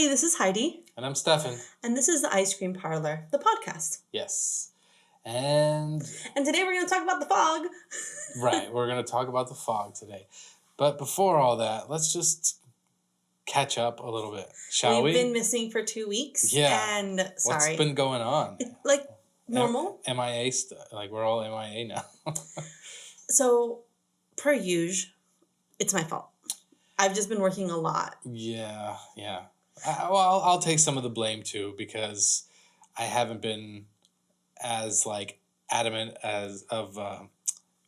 Hey, this is Heidi. And I'm Stefan. And this is the Scream Parlor, the podcast. Yes. And today we're going to talk about the fog. Right, we're going to talk about the fog today. But before all that, let's just catch up a little bit, shall we? We've been missing for 2 weeks. Yeah. And sorry. What's been going on? Normal. MIA stuff. We're all MIA now. So, per usual, it's my fault. I've just been working a lot. Yeah. I'll take some of the blame too, because I haven't been as adamant as of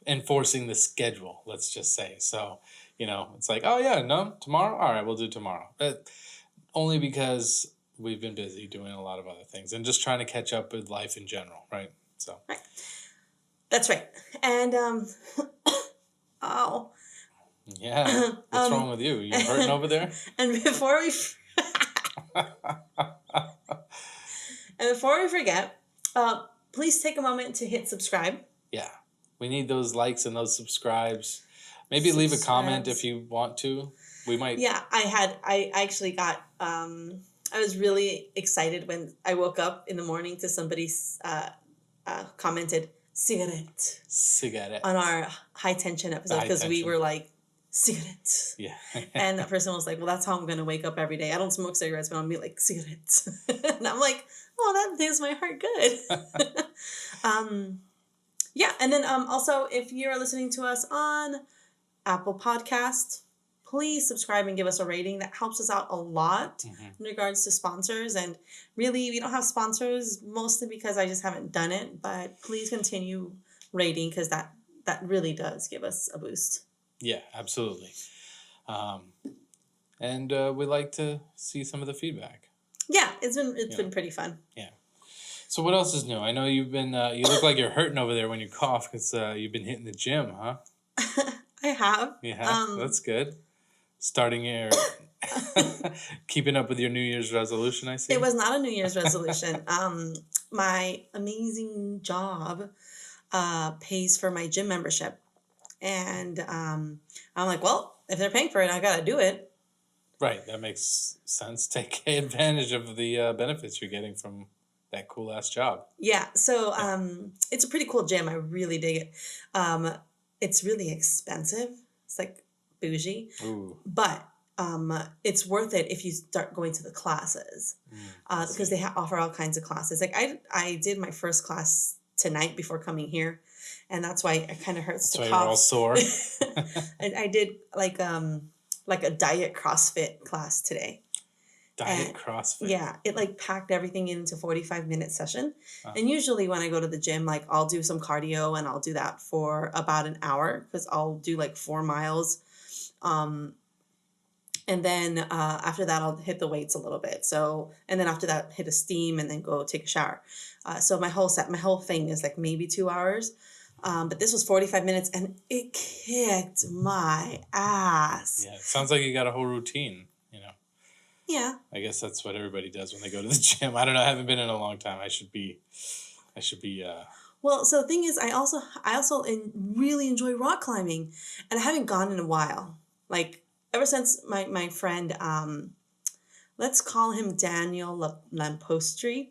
enforcing the schedule, let's just say. So, it's oh yeah, no, tomorrow? All right, we'll do tomorrow. But only because we've been busy doing a lot of other things and just trying to catch up with life in general, right? So. Right. That's right. And, oh. Yeah. What's wrong with you? You hurting over there? And before we forget, please take a moment to hit subscribe. Yeah. We need those likes and those subscribes. Maybe leave a comment if you want to. We might. Yeah, I actually got, I was really excited when I woke up in the morning to somebody commented, cigarette. On our high tension episode, because we were like, cigarettes. Yeah. And that person was like, well, that's how I'm going to wake up every day. I don't smoke cigarettes, but I'm going to be like, cigarettes. And I'm like, oh, that makes my heart good. Yeah. And then also, if you're listening to us on Apple Podcast, please subscribe and give us a rating. That helps us out a lot in regards to sponsors. And really, we don't have sponsors, mostly because I just haven't done it. But please continue rating, because that really does give us a boost. Yeah, absolutely. And we like to see some of the feedback. Yeah, it's been pretty fun. Yeah. So what else is new? I know you've been, you look like you're hurting over there when you cough, because you've been hitting the gym, huh? I have. Yeah, that's good. Starting your, keeping up with your New Year's resolution, I see. It was not a New Year's resolution. My amazing job pays for my gym membership. And I'm like, well, if they're paying for it, I got to do it. Right. That makes sense. Take advantage of the benefits you're getting from that cool-ass job. Yeah. So it's a pretty cool gym. I really dig it. It's really expensive. It's like bougie. Ooh. But it's worth it if you start going to the classes, because they offer all kinds of classes. I did my first class tonight before coming here. And that's why it kind of hurts to cough. That's why you're all sore. I did like a diet CrossFit class today. CrossFit? Yeah. It packed everything into 45-minute session. And usually when I go to the gym, I'll do some cardio, and I'll do that for about an hour, because I'll do 4 miles. And then after that, I'll hit the weights a little bit. So, and then after that, hit a steam and then go take a shower. So my whole thing is maybe 2 hours. But this was 45 minutes, and it kicked my ass. Yeah, it sounds like you got a whole routine, Yeah. I guess that's what everybody does when they go to the gym. I don't know. I haven't been in a long time. I should be. Well, so the thing is, I also really enjoy rock climbing, and I haven't gone in a while. Ever since my friend, let's call him Daniel Lampostri.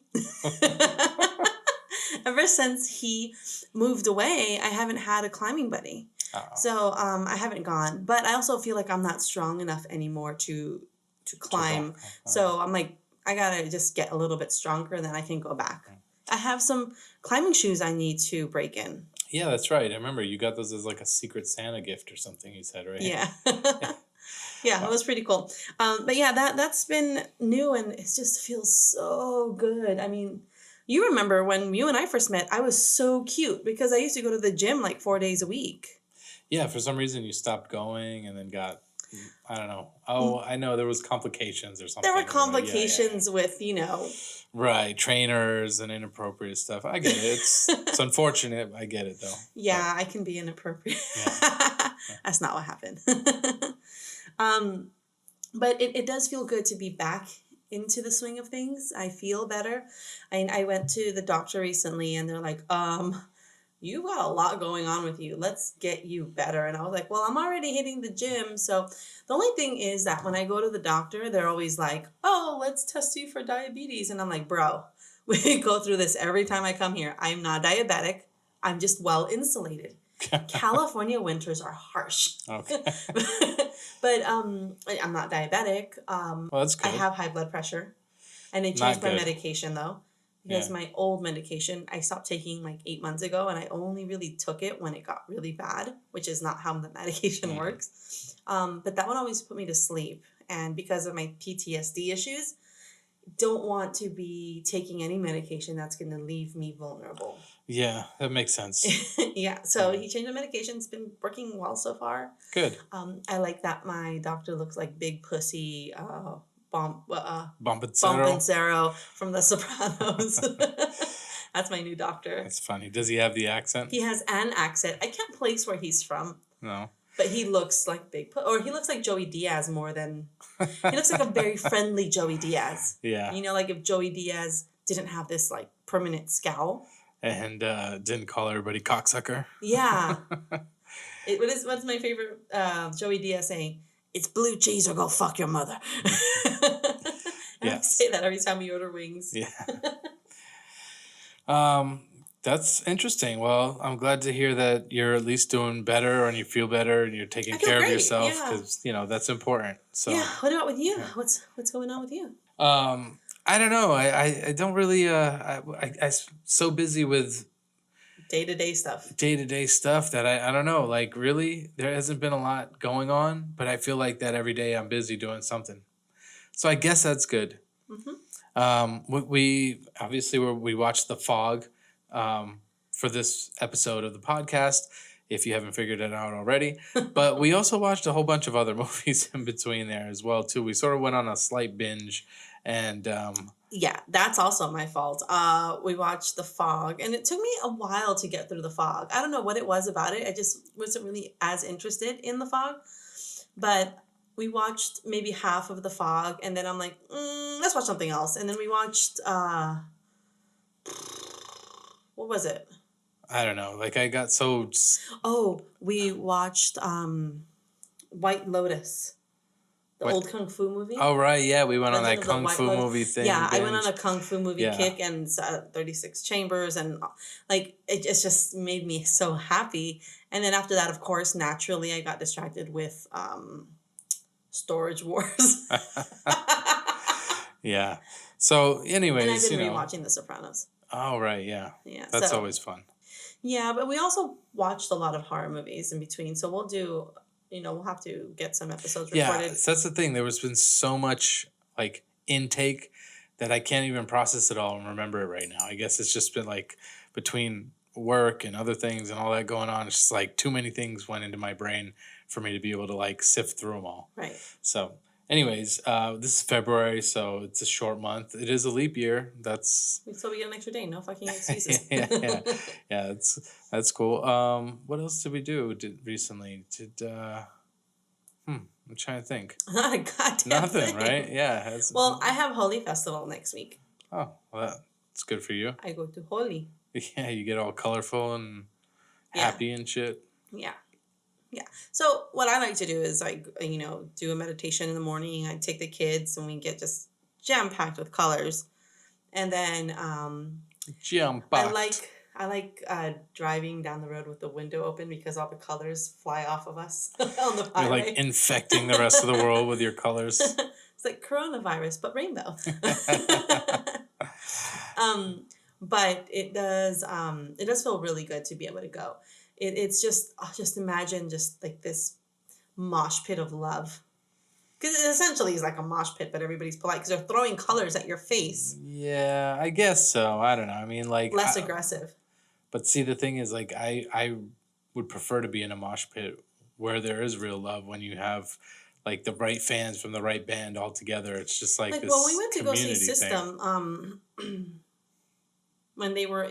Ever since he moved away, I haven't had a climbing buddy. Uh-oh. So I haven't gone. But I also feel like I'm not strong enough anymore to climb. So I'm like, I got to just get a little bit stronger, and then I can go back. I have some climbing shoes I need to break in. Yeah, that's right. I remember you got those as a Secret Santa gift or something, you said, right? Yeah. Yeah, it was pretty cool. But yeah, that's been new, and it just feels so good. I mean, you remember when you and I first met, I was so cute because I used to go to the gym 4 days a week. Yeah, for some reason you stopped going and then got, I don't know. Oh, I know there was complications or something. There were complications with, Right, trainers and inappropriate stuff. I get it. It's unfortunate. I get it, though. Yeah, I can be inappropriate. Yeah. That's not what happened. But it does feel good to be back into the swing of things. I feel better. I went to the doctor recently, and they're like, you got a lot going on with you. Let's get you better. And I was like, well, I'm already hitting the gym. So the only thing is that when I go to the doctor, they're always like, oh, let's test you for diabetes. And I'm like, bro, we go through this every time I come here. I'm not diabetic. I'm just well insulated. California winters are harsh. Okay. But I'm not diabetic. Well, that's good. I have high blood pressure. And I changed my medication though. Because my old medication, I stopped taking like 8 months ago, and I only really took it when it got really bad, which is not how the medication works. But that one always put me to sleep. And because of my PTSD issues, don't want to be taking any medication that's going to leave me vulnerable. Yeah, that makes sense. Yeah, so he changed the medication. It's been working well so far. Good. I like that my doctor looks like Big Pussy Bompancero. Bompancero from The Sopranos. That's my new doctor. That's funny. Does he have the accent? He has an accent. I can't place where he's from. No. But he looks like or he looks like Joey Diaz more than... He looks like a very friendly Joey Diaz. Yeah. You know, like if Joey Diaz didn't have this like permanent scowl. And didn't call everybody cocksucker. Yeah. What's my favorite Joey Diaz saying? It's blue cheese or go fuck your mother. I say that every time we order wings. Yeah. That's interesting. Well, I'm glad to hear that you're at least doing better and you feel better and you're taking care of yourself because, that's important. So yeah. What about with you? What's going on with you? I don't know. I don't really, I'm so busy with day-to-day stuff that I don't know, like really there hasn't been a lot going on, but I feel like that every day I'm busy doing something. So I guess that's good. We obviously we watched The Fog for this episode of the podcast, if you haven't figured it out already. But we also watched a whole bunch of other movies in between there as well too. We sort of went on a slight binge, and yeah, that's also my fault. We watched The Fog, and it took me a while to get through The Fog. I don't know what it was about it. I just wasn't really as interested in The Fog. But we watched maybe half of The Fog, and then I'm like, let's watch something else. And then we watched, what was it? I don't know. Like I got so... Oh, we watched White Lotus. The old Kung Fu movie. Oh, right. Yeah, we went on that Kung Fu movie thing. Yeah, I went on a Kung Fu movie kick and 36 Chambers. And like, it just made me so happy. And then after that, of course, naturally, I got distracted with Storage Wars. Yeah. So anyways, and I've been rewatching The Sopranos. Oh, right. Yeah. Yeah. That's always fun. Yeah, but we also watched a lot of horror movies in between. So we'll do... we'll have to get some episodes recorded. Yeah, that's the thing. There has been so much like intake that I can't even process it all and remember it right now. I guess it's just been like between work and other things and all that going on. It's just like too many things went into my brain for me to be able to like sift through them all. Right. So anyways, this is February, so it's a short month. It is a leap year. So we get an extra day. No fucking excuses. Yeah. That's cool. What else did we do recently? I'm trying to think. Not a goddamn Nothing, thing. right? Yeah. Well, I have Holi Festival next week. Oh, well, that's good for you. I go to Holi. Yeah, you get all colorful and happy and shit. Yeah. Yeah. So what I like to do is do a meditation in the morning. I take the kids and we get just jam-packed with colors. And then jam-packed. I like driving down the road with the window open because all the colors fly off of us on the highway. You're like infecting the rest of the world with your colors. It's like coronavirus, but rainbow. But it does feel really good to be able to go. It's just imagine just like this mosh pit of love. Because it essentially is like a mosh pit, but everybody's polite because they're throwing colors at your face. Yeah, I guess so. I don't know. I mean, like... Less aggressive. But see, the thing is, like, I would prefer to be in a mosh pit where there is real love when you have, like, the right fans from the right band all together. It's just like this well, we went to go see community System when they were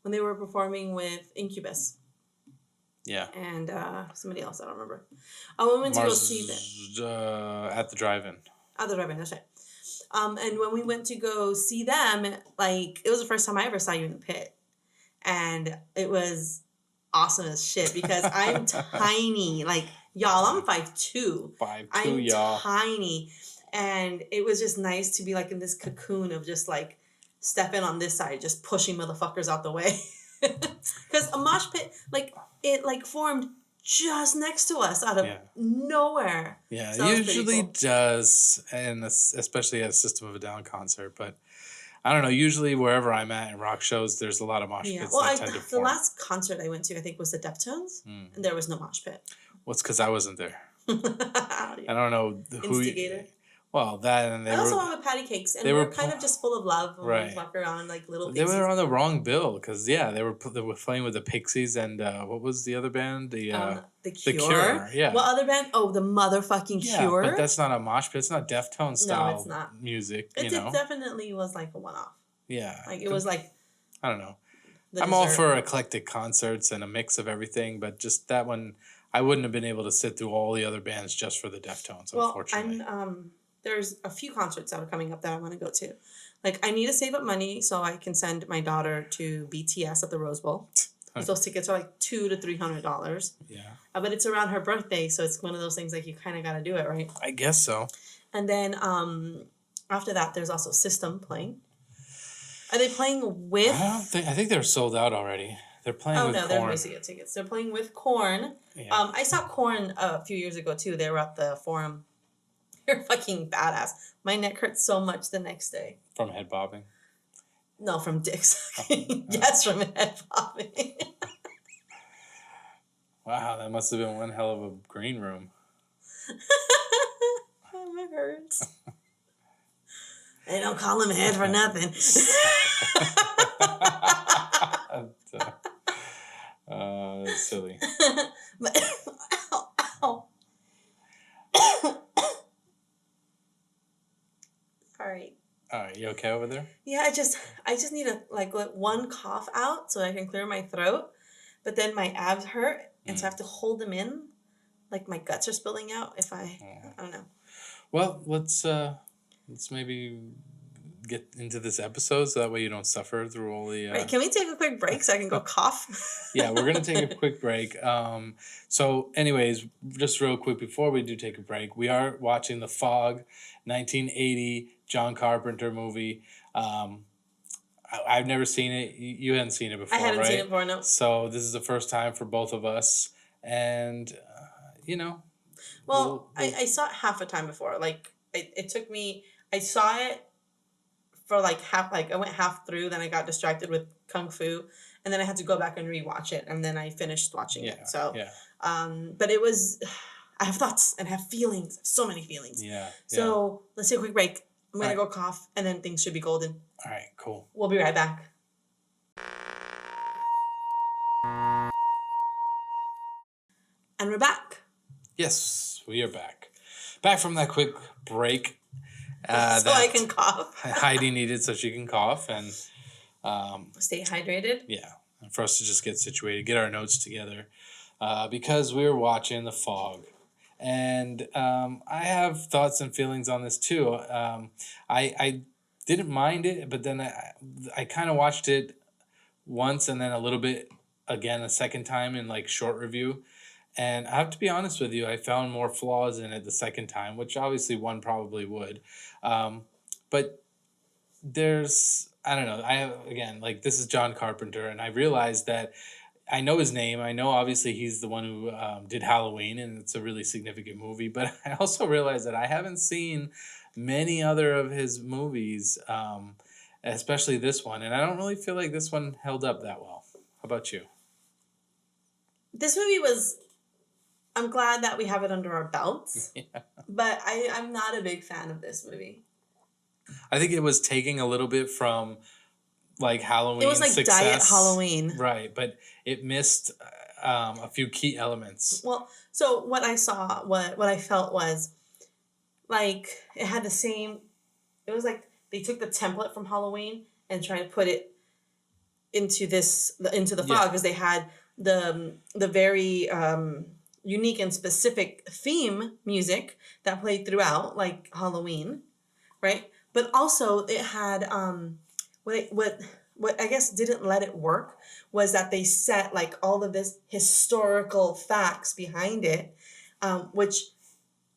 when they were performing with Incubus. Yeah. And somebody else, I don't remember. We went to go see them. At the drive-in. At the drive-in, that's right. And when we went to go see them, like, it was the first time I ever saw you in the pit. and it was awesome as shit because I'm tiny. Like, y'all, I'm 5'2". 5'2", I'm y'all. tiny. And it was just nice to be like in this cocoon of just like stepping on this side, just pushing motherfuckers out the way. Because a mosh pit, like, it like formed just next to us out of nowhere. Yeah, so it usually does, and especially at a System of a Down concert. But I don't know. Usually, wherever I'm at in rock shows, there's a lot of mosh pits that tend to the form. last concert I went to, I think, was the Deftones, and there was no mosh pit. Well, it's because I wasn't there. I don't know who. Instigator. Well, that and I also went with Patty Cakes, and they were kind of just full of love and we walk around like little pixies. They were on the wrong bill because they were playing with the Pixies and what was the other band? The Cure. The Cure. Yeah. What other band? Oh, the motherfucking Cure. But that's not a mosh pit. It's not Deftones style. No, it's not. Music. It definitely was like a one-off. Yeah. Like it was like. I don't know. I'm all for eclectic concerts and a mix of everything, but just that one, I wouldn't have been able to sit through all the other bands just for the Deftones. Unfortunately. There's a few concerts that are coming up that I want to go to. Like, I need to save up money so I can send my daughter to BTS at the Rose Bowl. Those tickets are like $200 to $300. Yeah. But it's around her birthday, so it's one of those things like you kind of got to do it, right? I guess so. And then after that, there's also System playing. Are they playing with? I think they're sold out already. They're playing with Korn. They're basically tickets. They're playing with Korn. Yeah. I saw Korn a few years ago, too. They were at the Forum. They're fucking badass. My neck hurt so much the next day. From head bobbing? No, from dick sucking. Yes, from head bobbing. Wow, that must have been one hell of a green room. Oh, it hurts. They don't call him head for nothing. That's silly. Ow. All right, you okay over there? Yeah, I just need to like let one cough out so I can clear my throat, but then my abs hurt, and so I have to hold them in, like my guts are spilling out. If I don't know. Well, let's maybe get into this episode so that way you don't suffer through all the. Right, can we take a quick break so I can go cough? Yeah, we're gonna take a quick break. So, anyways, just real quick before we do take a break, we are watching The Fog, 1980 John Carpenter movie. I've never seen it. You hadn't seen it before, right? I hadn't seen it before, no. So this is the first time for both of us, and Well, I saw it half a time before. Like it took me. I saw it for like half. Like I went half through, then I got distracted with Kung Fu, and then I had to go back and rewatch it, and then I finished watching it. So, but it was. I have thoughts and have feelings. So many feelings. Yeah. So let's take a quick break. I'm gonna go cough, and then things should be golden. All right. Cool. We'll be right back. And we're back. Yes, we are back. Back from that quick break. So I can cough. Heidi needed so she can cough and stay hydrated. Yeah, and for us to just get situated, get our notes together, because we were watching The Fog, and I have thoughts and feelings on this too. I didn't mind it, but then I kind of watched it once and then a little bit again a second time in like short review. And I have to be honest with you, I found more flaws in it the second time, which obviously one probably would. But there's, I don't know, like this is John Carpenter, and I realized that I know his name. I know obviously he's the one who did Halloween, and it's a really significant movie. But I also realized that I haven't seen many other of his movies, especially this one. And I don't really feel like this one held up that well. How about you? This movie was... I'm glad that we have it under our belts, but I'm not a big fan of this movie. I think it was taking a little bit from like Halloween. It was like success. Diet Halloween. Right, but it missed a few key elements. Well, so what I saw, what I felt was like it had the same, it was like they took the template from Halloween and tried to put it into the Fog, because they had the very... unique and specific theme music that played throughout, like Halloween, right? But also it had what what I guess didn't let it work was that they set like all of this historical facts behind it, which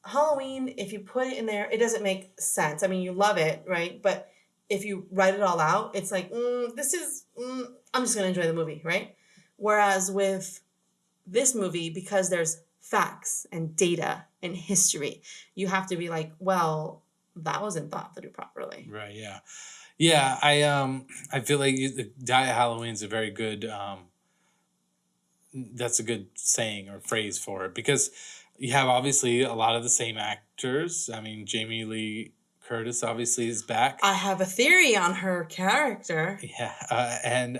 Halloween, if you put it in there, it doesn't make sense. I mean, you love it, right? But if you write it all out, it's like, I'm just going to enjoy the movie, right? Whereas with this movie, because there's facts and data and history, you have to be like, well, that wasn't thought through properly. Right, yeah. Yeah, I feel like the Diet Halloween's a very good, that's a good saying or phrase for it, because you have obviously a lot of the same actors. I mean, Jamie Lee Curtis obviously is back. I have a theory on her character. Yeah, and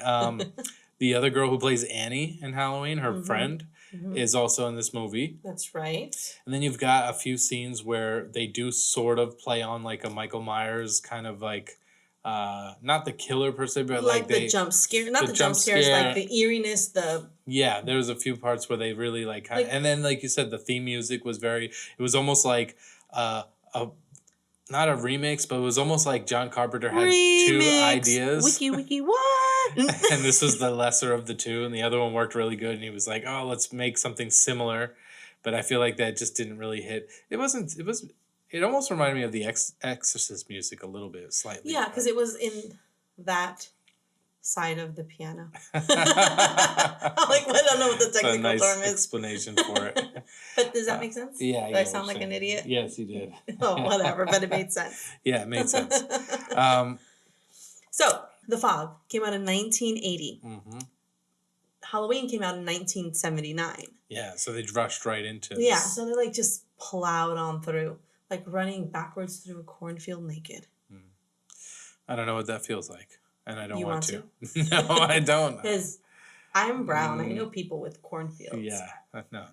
the other girl who plays Annie in Halloween, her friend, is also in this movie. That's right. And then you've got a few scenes where they do sort of play on like a Michael Myers kind of like, not the killer per se, but like the jump scare, not the jump scares, like the eeriness, yeah, there was a few parts where they really like, and then like you said, the theme music was it was almost like not a remix, but it was almost like John Carpenter had two ideas. Wiki what? And this was the lesser of the two, and the other one worked really good, and he was like, oh, let's make something similar. But I feel like that just didn't really hit. It almost reminded me of the Exorcist music a little bit, slightly. Yeah, because it was in that side of the piano. I don't know what the technical nice term is. Explanation for it. But does that make sense? Yeah. Did I sound like an idiot? Yes, you did. Oh, whatever, but it made sense. Yeah, it made sense. So, The Fog came out in 1980. Mm-hmm. Halloween came out in 1979. Yeah, so they rushed right into this. Yeah, so they like just plowed on through, like running backwards through a cornfield naked. I don't know what that feels like, and I don't want to. No, I don't. Because I'm brown. I know people with cornfields. Yeah,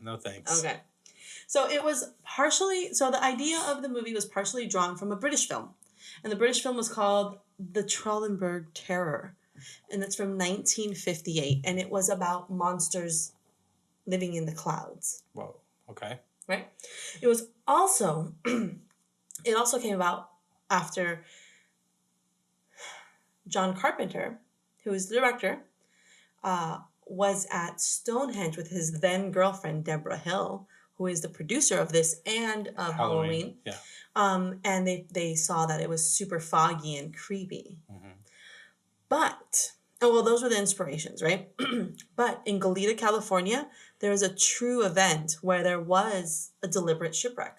no thanks. Okay. So it was the idea of the movie was partially drawn from a British film. And the British film was called The Trollenberg Terror. And it's from 1958. And it was about monsters living in the clouds. Whoa, okay. Right? It was also, it also came about after John Carpenter, who is the director, was at Stonehenge with his then girlfriend, Deborah Hill, who is the producer of this and of Halloween. Yeah. And they saw that it was super foggy and creepy. Mm-hmm. But, those were the inspirations, right? But in Goleta, California, there was a true event where there was a deliberate shipwreck.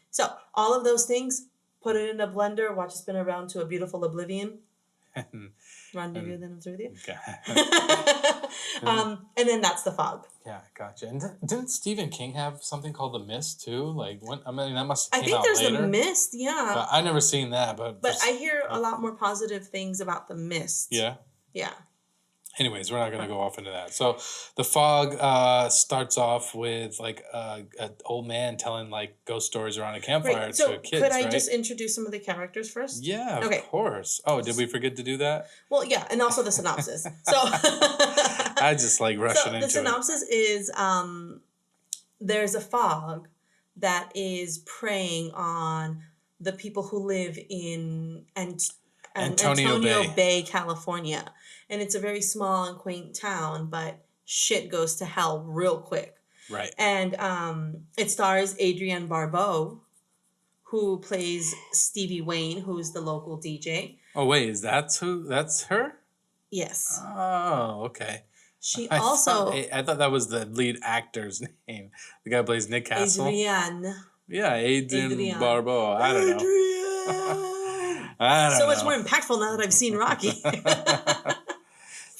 So all of those things, put it in a blender, watch it spin around to a beautiful oblivion. Rendezvous then with you. Okay. And then that's The Fog. Yeah, gotcha. And didn't Stephen King have something called The Mist too? Like when? I mean, that must have came out later. I think there's The Mist. Yeah. But I never seen that. But I hear a lot more positive things about The Mist. Yeah. Yeah. Anyways, we're not going to go off into that. So The Fog starts off with like an old man telling like ghost stories around a campfire to kids, could I just introduce some of the characters first? Yeah, of course. Oh, did we forget to do that? Well, yeah, and also the synopsis. So I just like rushing into it. The synopsis is there's a fog that is preying on the people who live in Antonio Bay, California. And it's a very small and quaint town, but shit goes to hell real quick. Right. And it stars Adrienne Barbeau, who plays Stevie Wayne, who's the local DJ. Oh, wait, that's her? Yes. Oh, okay. I thought that was the lead actor's name. The guy who plays Nick Castle. Adrienne. Yeah, Adrienne Barbeau. I don't know. So much more impactful now that I've seen Rocky.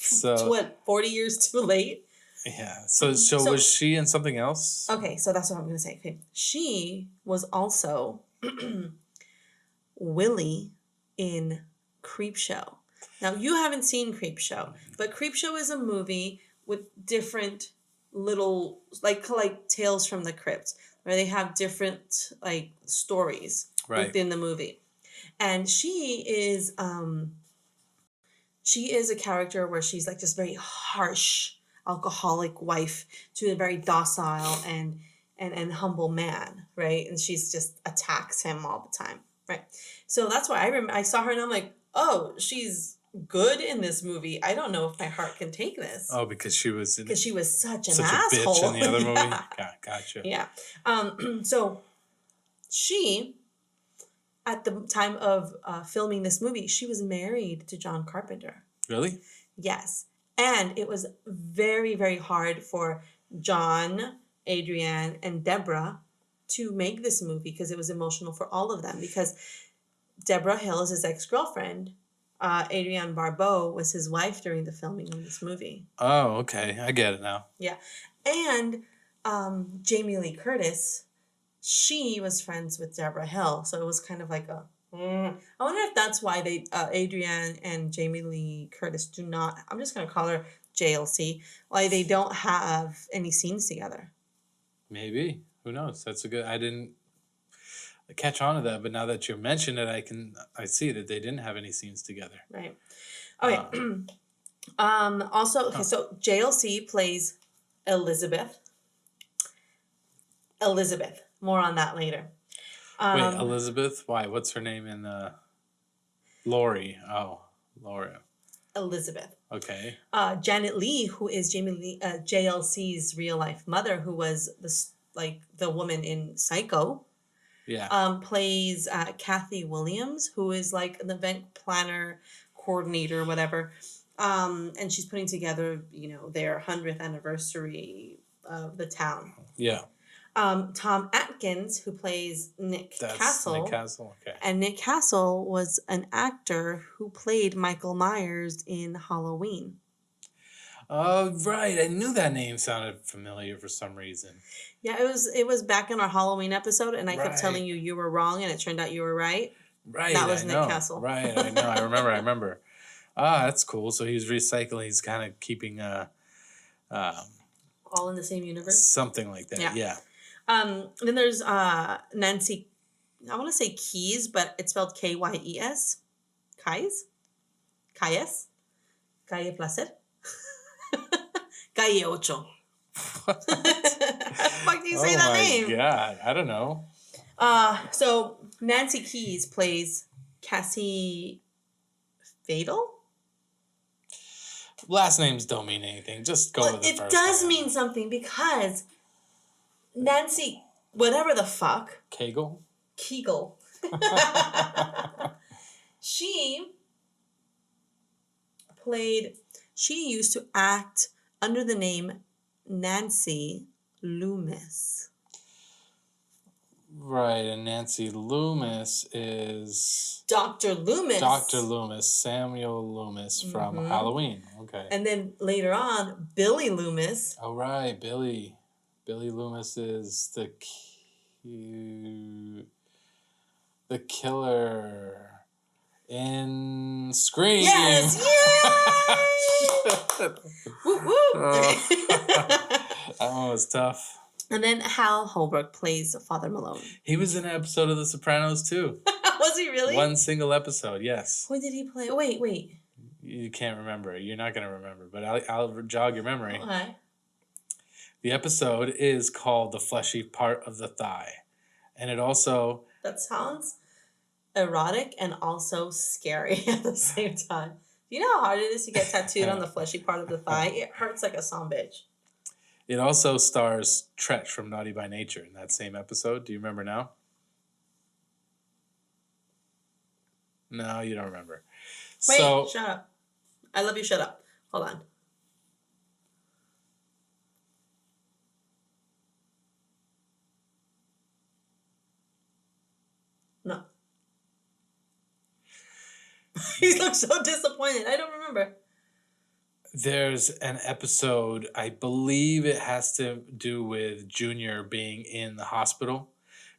So what, 40 years too late? Yeah. So was she in something else? Okay, so that's what I'm going to say. Okay. She was also Willie in Creepshow. Now, you haven't seen Creepshow, but Creepshow is a movie with different little, like Tales from the Crypt, where they have different, like, stories within the movie. And she is a character where she's, like, just very harsh, alcoholic wife to a very docile and humble man, right? And she's just attacks him all the time, right? So that's why I saw her and I'm like, oh, she's good in this movie. I don't know if my heart can take this. Oh, because she was such an such asshole. a bitch in the other movie. Yeah. Gotcha. Yeah. So she, at the time of filming this movie, she was married to John Carpenter. Really? Yes. And it was very, very hard for John, Adrienne, and Deborah to make this movie because it was emotional for all of them. Because Deborah Hill is his ex-girlfriend. Adrienne Barbeau was his wife during the filming of this movie. Oh, okay. I get it now. Yeah. And Jamie Lee Curtis, she was friends with Deborah Hill. So it was kind of like a... I wonder if that's why they Adrienne and Jamie Lee Curtis do not... I'm just going to call her JLC. Why they don't have any scenes together. Maybe. Who knows? That's a good... I didn't catch on to that, but now that you mentioned it, I see that they didn't have any scenes together. Right. Okay. Also, okay, so JLC plays Elizabeth. More on that later. Wait, Elizabeth? Why? What's her name in Laurie? Oh, Laurie. Elizabeth. Okay. Janet Leigh, who is JLC's real life mother, who was the woman in Psycho. Yeah. Plays Kathy Williams, who is like an event planner, coordinator, whatever. And she's putting together, their 100th anniversary of the town. Yeah. Tom Atkins, who plays Nick Castle. Nick Castle, okay. And Nick Castle was an actor who played Michael Myers in Halloween. Oh, right. I knew that name sounded familiar for some reason. Yeah, it was back in our Halloween episode, and I kept telling you were wrong, and it turned out you were right. Right. That was Nick Castle. Right, I know. I remember. Ah, that's cool. So he's recycling. He's kind of keeping... all in the same universe? Something like that, yeah. Then there's Nancy, I want to say Keys, but it's spelled Kyes. Kyes? Calle Placer? Calle Ocho. How the fuck do you say that name? Oh my God, I don't know. So Nancy Keys plays Cassie Fatal? Last names don't mean anything. Just go with the first It does name. mean something because Nancy, whatever the fuck. Kegel? She used to act under the name Nancy Loomis. Right, and Nancy Loomis is... Dr. Loomis. Samuel Loomis from Halloween. Okay. And then later on, Billy Loomis. Oh, right, Billy. Billy Loomis is the killer in Scream. Yes! Yay! Woo woo! That one was tough. And then Hal Holbrook plays Father Malone. He was in an episode of The Sopranos, too. Was he really? One single episode, yes. What did he play? Wait. You can't remember. You're not going to remember, but I'll jog your memory. Okay. The episode is called The Fleshy Part of the Thigh. And it also... That sounds erotic and also scary at the same time. Do you know how hard it is to get tattooed on the fleshy part of the thigh? It hurts like a son bitch. It also stars Tretch from Naughty by Nature in that same episode. Do you remember now? No, you don't remember. Wait, shut up. I love you, shut up. Hold on. No. He looks so disappointed. I don't remember. There's an episode, I believe it has to do with Junior being in the hospital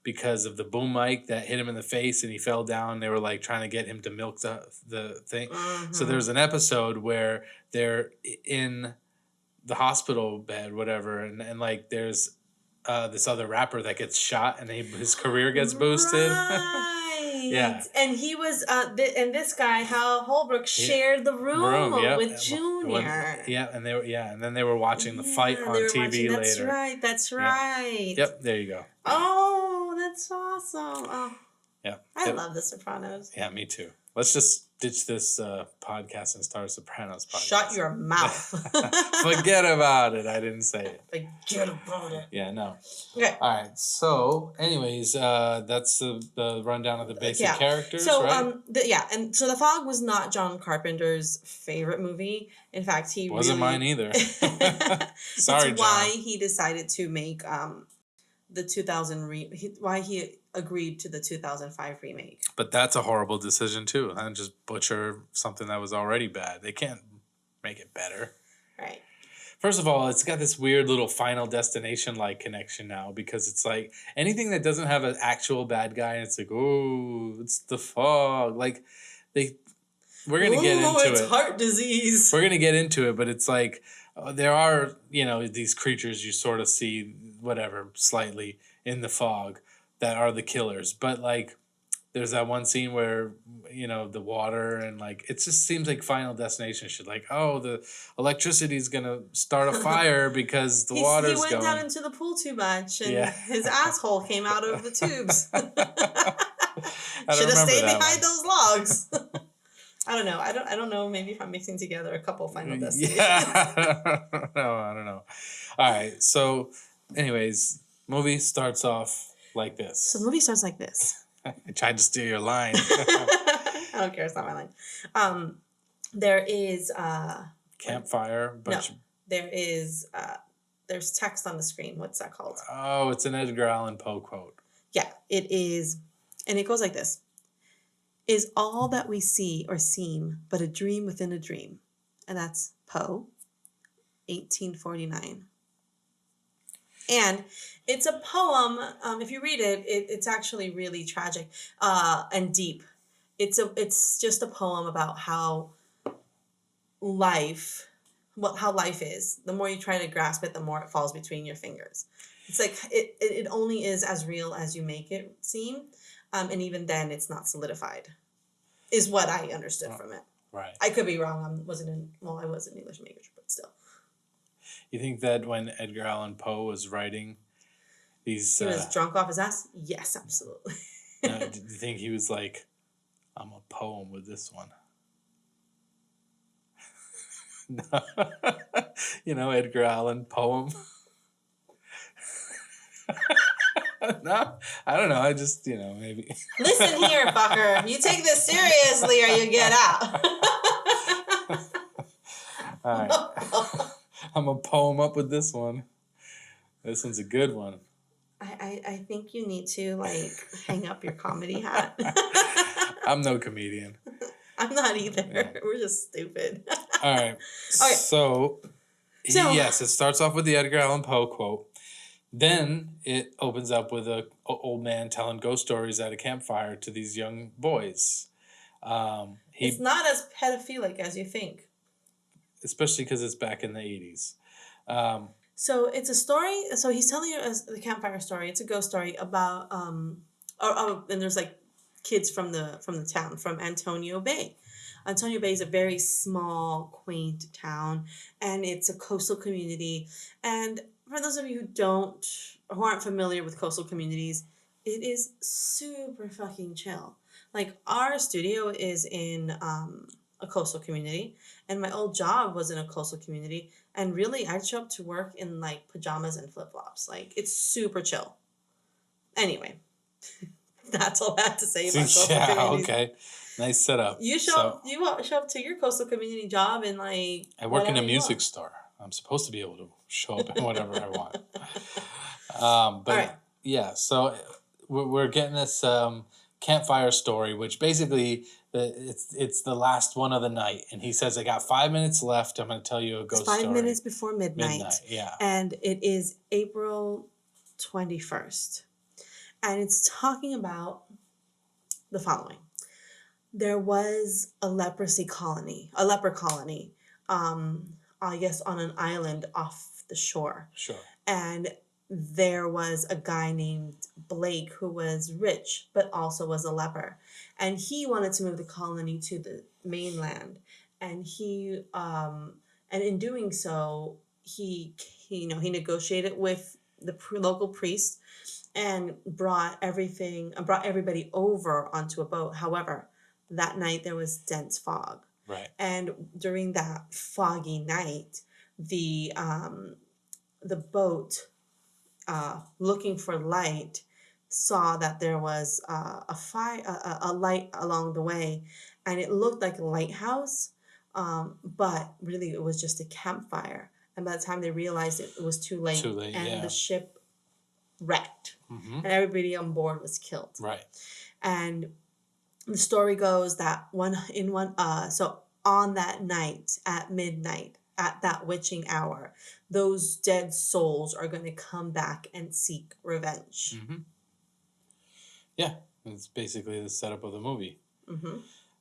because of the boom mic that hit him in the face and he fell down. They were like trying to get him to milk the thing. Mm-hmm. So there's an episode where they're in the hospital bed, whatever, and like there's this other rapper that gets shot and his career gets boosted. Right. Yeah. And he was, and this guy, Hal Holbrook, shared the room with Junior. And then they were watching the fight on TV later. That's right. Yep, there you go. Oh, that's awesome. Oh. Yeah. I love The Sopranos. Yeah, me too. Let's just ditch this podcast and start a Sopranos podcast. Shut your mouth. Forget about it. I didn't say it. Forget about it. Yeah, no. Okay. All right. So, anyways, that's the rundown of the basic characters, so, right? And so The Fog was not John Carpenter's favorite movie. In fact, he wasn't mine either. Sorry, John. Why he decided to make the 2000 why he agreed to the 2005 remake. But that's a horrible decision too. And just butcher something that was already bad. They can't make it better. Right. First of all, it's got this weird little Final Destination like connection now, because it's like anything that doesn't have an actual bad guy, and it's like, oh, it's the fog. Like we're gonna get into it's it. Heart disease. We're gonna get into it, but it's like there are, these creatures you sort of see slightly in the fog that are the killers, but like there's that one scene where the water, and like it just seems like Final Destination should, like, oh, the electricity's gonna start a fire because the water's going. He went down into the pool too much, and his asshole came out of the tubes. Should have stayed behind those logs. I don't know. I don't know. Maybe if I'm mixing together a couple Final Destinations. Yeah. No, I don't know. All right. So, anyways, movie starts off like this. So the movie starts like this. I tried to steal your line. I don't care. It's not my line. There is campfire. There is there's text on the screen. What's that called? Oh, it's an Edgar Allan Poe quote. Yeah, it is, and it goes like this. Is all that we see or seem but a dream within a dream? And that's Poe, 1849. And it's a poem. If you read it, it's actually really tragic and deep. It's just a poem about how life is. The more you try to grasp it, the more it falls between your fingers. It's like it only is as real as you make it seem. And even then, it's not solidified, is what I understood from it. Right. I could be wrong. I was an English major, but still. You think that when Edgar Allan Poe was writing these... He was drunk off his ass? Yes, absolutely. Do you think he was like, I'm a poem with this one? No. Edgar Allan poem. No, I don't know. I just, maybe. Listen here, fucker. You take this seriously or you get out. All right. I'm a poem up with this one. This one's a good one. I think you need to, hang up your comedy hat. I'm no comedian. I'm not either. Yeah. We're just stupid. All right. Okay. So, yes, it starts off with the Edgar Allan Poe quote. Then it opens up with an old man telling ghost stories at a campfire to these young boys. It's not as pedophilic as you think. Especially because it's back in the 80s. So it's a story. So he's telling you the campfire story. It's a ghost story about and there's kids from the town, from Antonio Bay. Antonio Bay is a very small, quaint town, and it's a coastal community. And for those of you who aren't familiar with coastal communities, it is super fucking chill. Our studio is in a coastal community, and my old job was in a coastal community, and really I'd show up to work in pajamas and flip-flops. It's super chill. Anyway, that's all I have to say about coastal communities. Okay. Nice setup. You show up to your coastal community job and I work in a music store. I'm supposed to be able to show up in whatever I want. But right. Yeah, so we're getting this campfire story, which basically it's the last one of the night, and he says, I got 5 minutes left. I'm going to tell you a ghost story. 5 minutes before midnight. Yeah. And it is April 21st. And it's talking about the following. There was a leper colony, I guess on an island off the shore. Sure. And there was a guy named Blake who was rich, but also was a leper. And he wanted to move the colony to the mainland. And and in doing so, he negotiated with local priest and brought everybody over onto a boat. However, that night there was dense fog. Right. And during that foggy night, the boat, looking for light, saw that there was a light along the way, and it looked like a lighthouse, but really it was just a campfire. And by the time they realized it, it was too late. And the ship wrecked, and everybody on board was killed. Right. And the story goes that so on that night at midnight, at that witching hour, those dead souls are going to come back and seek revenge. Mm-hmm. Yeah, it's basically the setup of the movie.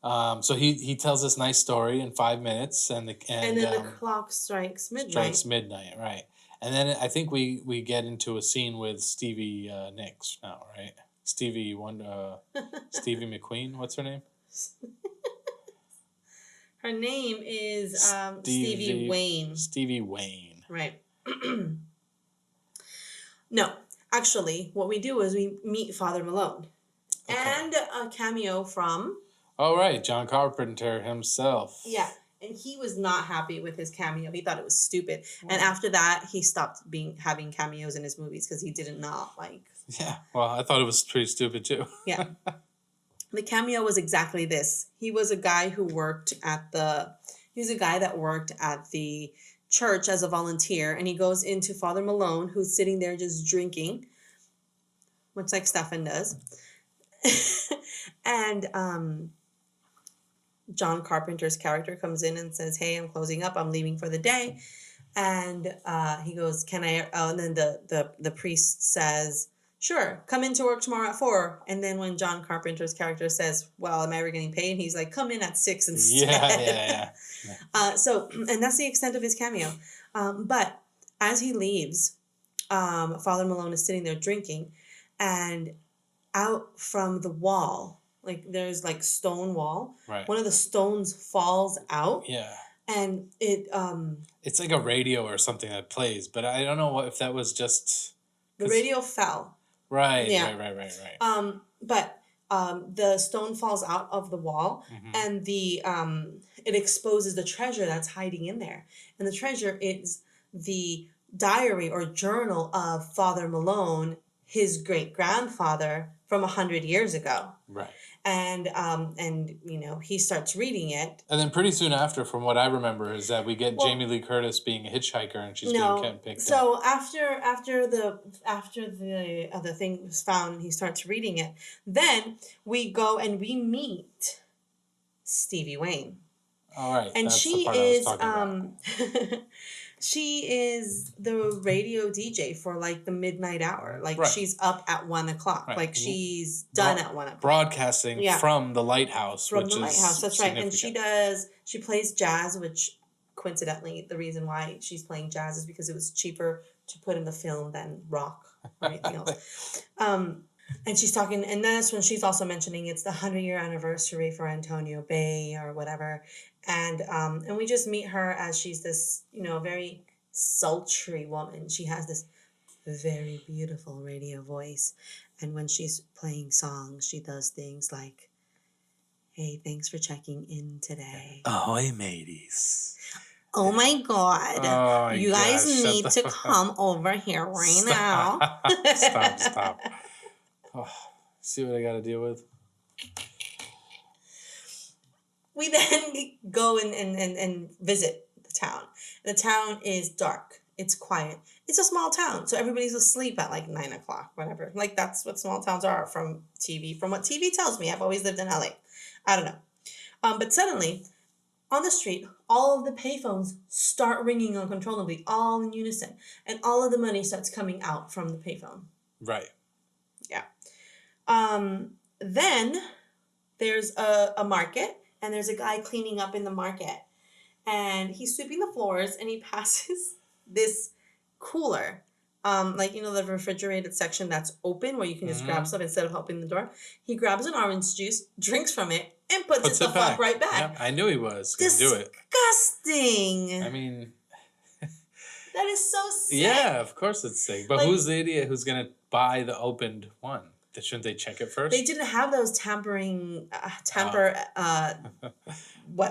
So he tells this nice story in 5 minutes, and then the clock strikes midnight. Right? And then I think we get into a scene with Stevie Nicks now, right? Stevie McQueen. What's her name? Her name is Stevie Wayne. Stevie Wayne. Right. No, actually, what we do is we meet Father Malone. Okay. And a cameo from... Oh, right. John Carpenter himself. Yeah. And he was not happy with his cameo. He thought it was stupid. Oh. And after that, he stopped having cameos in his movies because he did not like... Yeah. Well, I thought it was pretty stupid, too. Yeah. The cameo was exactly this. He was a guy who worked at the... He's a guy that worked at the church as a volunteer. And he goes into Father Malone, who's sitting there just drinking, much like Stefan does. And John Carpenter's character comes in and says, "Hey, I'm closing up. I'm leaving for the day." And he goes, "Can I?" And then the priest says, "Sure, come into work tomorrow at 4." And then when John Carpenter's character says, "Well, am I ever getting paid?" He's like, "Come in at 6 instead." Yeah. And that's the extent of his cameo. But as he leaves, Father Malone is sitting there drinking, and out from the wall, like there's like stone wall. Right. One of the stones falls out. Yeah. And it it's like a radio or something that plays, but I don't know if that was just the radio fell. Right. Yeah. Right. But the stone falls out of the wall, and it exposes the treasure that's hiding in there. And the treasure is the diary or journal of Father Malone, his great-grandfather from 100 years ago. Right. And he starts reading it. And then pretty soon after, from what I remember, is that we get Jamie Lee Curtis being a hitchhiker, and she's being picked up. So after the thing was found and he starts reading it, then we go and we meet Stevie Wayne. All right. And she is she is the radio DJ for like the midnight hour. Like she's up at 1 o'clock. Right. Like she's done at 1 o'clock. Broadcasting from the lighthouse. Lighthouse, that's right. And she plays jazz, which coincidentally the reason why she's playing jazz is because it was cheaper to put in the film than rock or anything else. And she's talking, and that's when she's also mentioning it's the 100-year anniversary for Antonio Bay or whatever. And we just meet her as she's this, very sultry woman. She has this very beautiful radio voice. And when she's playing songs, she does things like, "Hey, thanks for checking in today. Ahoy, mateys. Oh my God. Oh you guys need to come over here right now." Stop. Oh, see what I got to deal with? We then go and visit the town. The town is dark. It's quiet. It's a small town, so everybody's asleep at like 9 o'clock, whatever. Like that's what small towns are from TV. From what TV tells me, I've always lived in LA. I don't know. But suddenly, on the street, all of the payphones start ringing uncontrollably, all in unison, and all of the money starts coming out from the payphone. Right. Yeah. Then there's a market, and there's a guy cleaning up in the market, and he's sweeping the floors, and he passes this cooler, the refrigerated section that's open where you can just grab stuff instead of opening the door. He grabs an orange juice, drinks from it, and puts it the fuck right back. Yeah, I knew he was going to do it. Disgusting. I mean... That is so sick. Yeah, of course it's sick. But Like, who's the idiot who's going to buy the opened one? Shouldn't they check it first? They didn't have those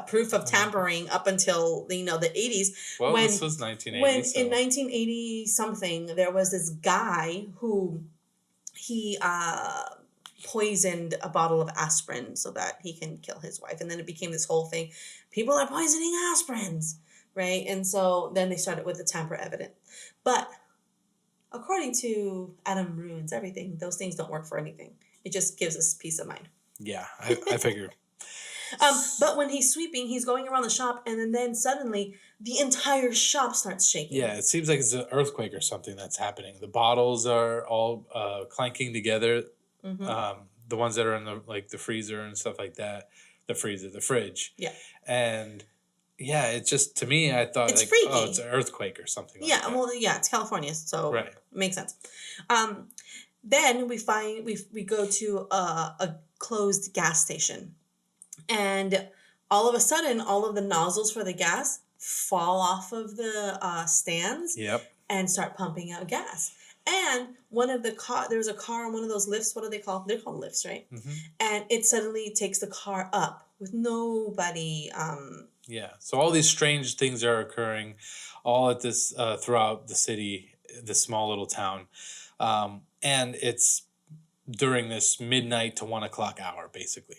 proof of tampering up until, the 80s. Well, this was 1980. In 1980 something, there was this guy who he poisoned a bottle of aspirin so that he can kill his wife. And then it became this whole thing. People are poisoning aspirins, right? And so then they started with the tamper evidence. But according to Adam Ruins Everything, those things don't work for anything. It just gives us peace of mind. Yeah, I figured. But when he's sweeping, he's going around the shop, and then suddenly the entire shop starts shaking. Yeah, it seems like it's an earthquake or something that's happening. The bottles are all clanking together. Mm-hmm. The ones that are in the freezer and stuff like that. The fridge. Yeah. And yeah, it's just, to me, I thought it's freaky. Oh, it's an earthquake or something like that. Yeah, well, yeah, it's California, so it makes sense. Then we go to a closed gas station. And all of a sudden, all of the nozzles for the gas fall off of the stands and start pumping out gas. And there's a car on one of those lifts. What are they called? They're called lifts, right? Mm-hmm. And it suddenly takes the car up with nobody. Yeah. So all these strange things are occurring all at this throughout the city, this small little town. And it's during this midnight to 1 o'clock hour, basically.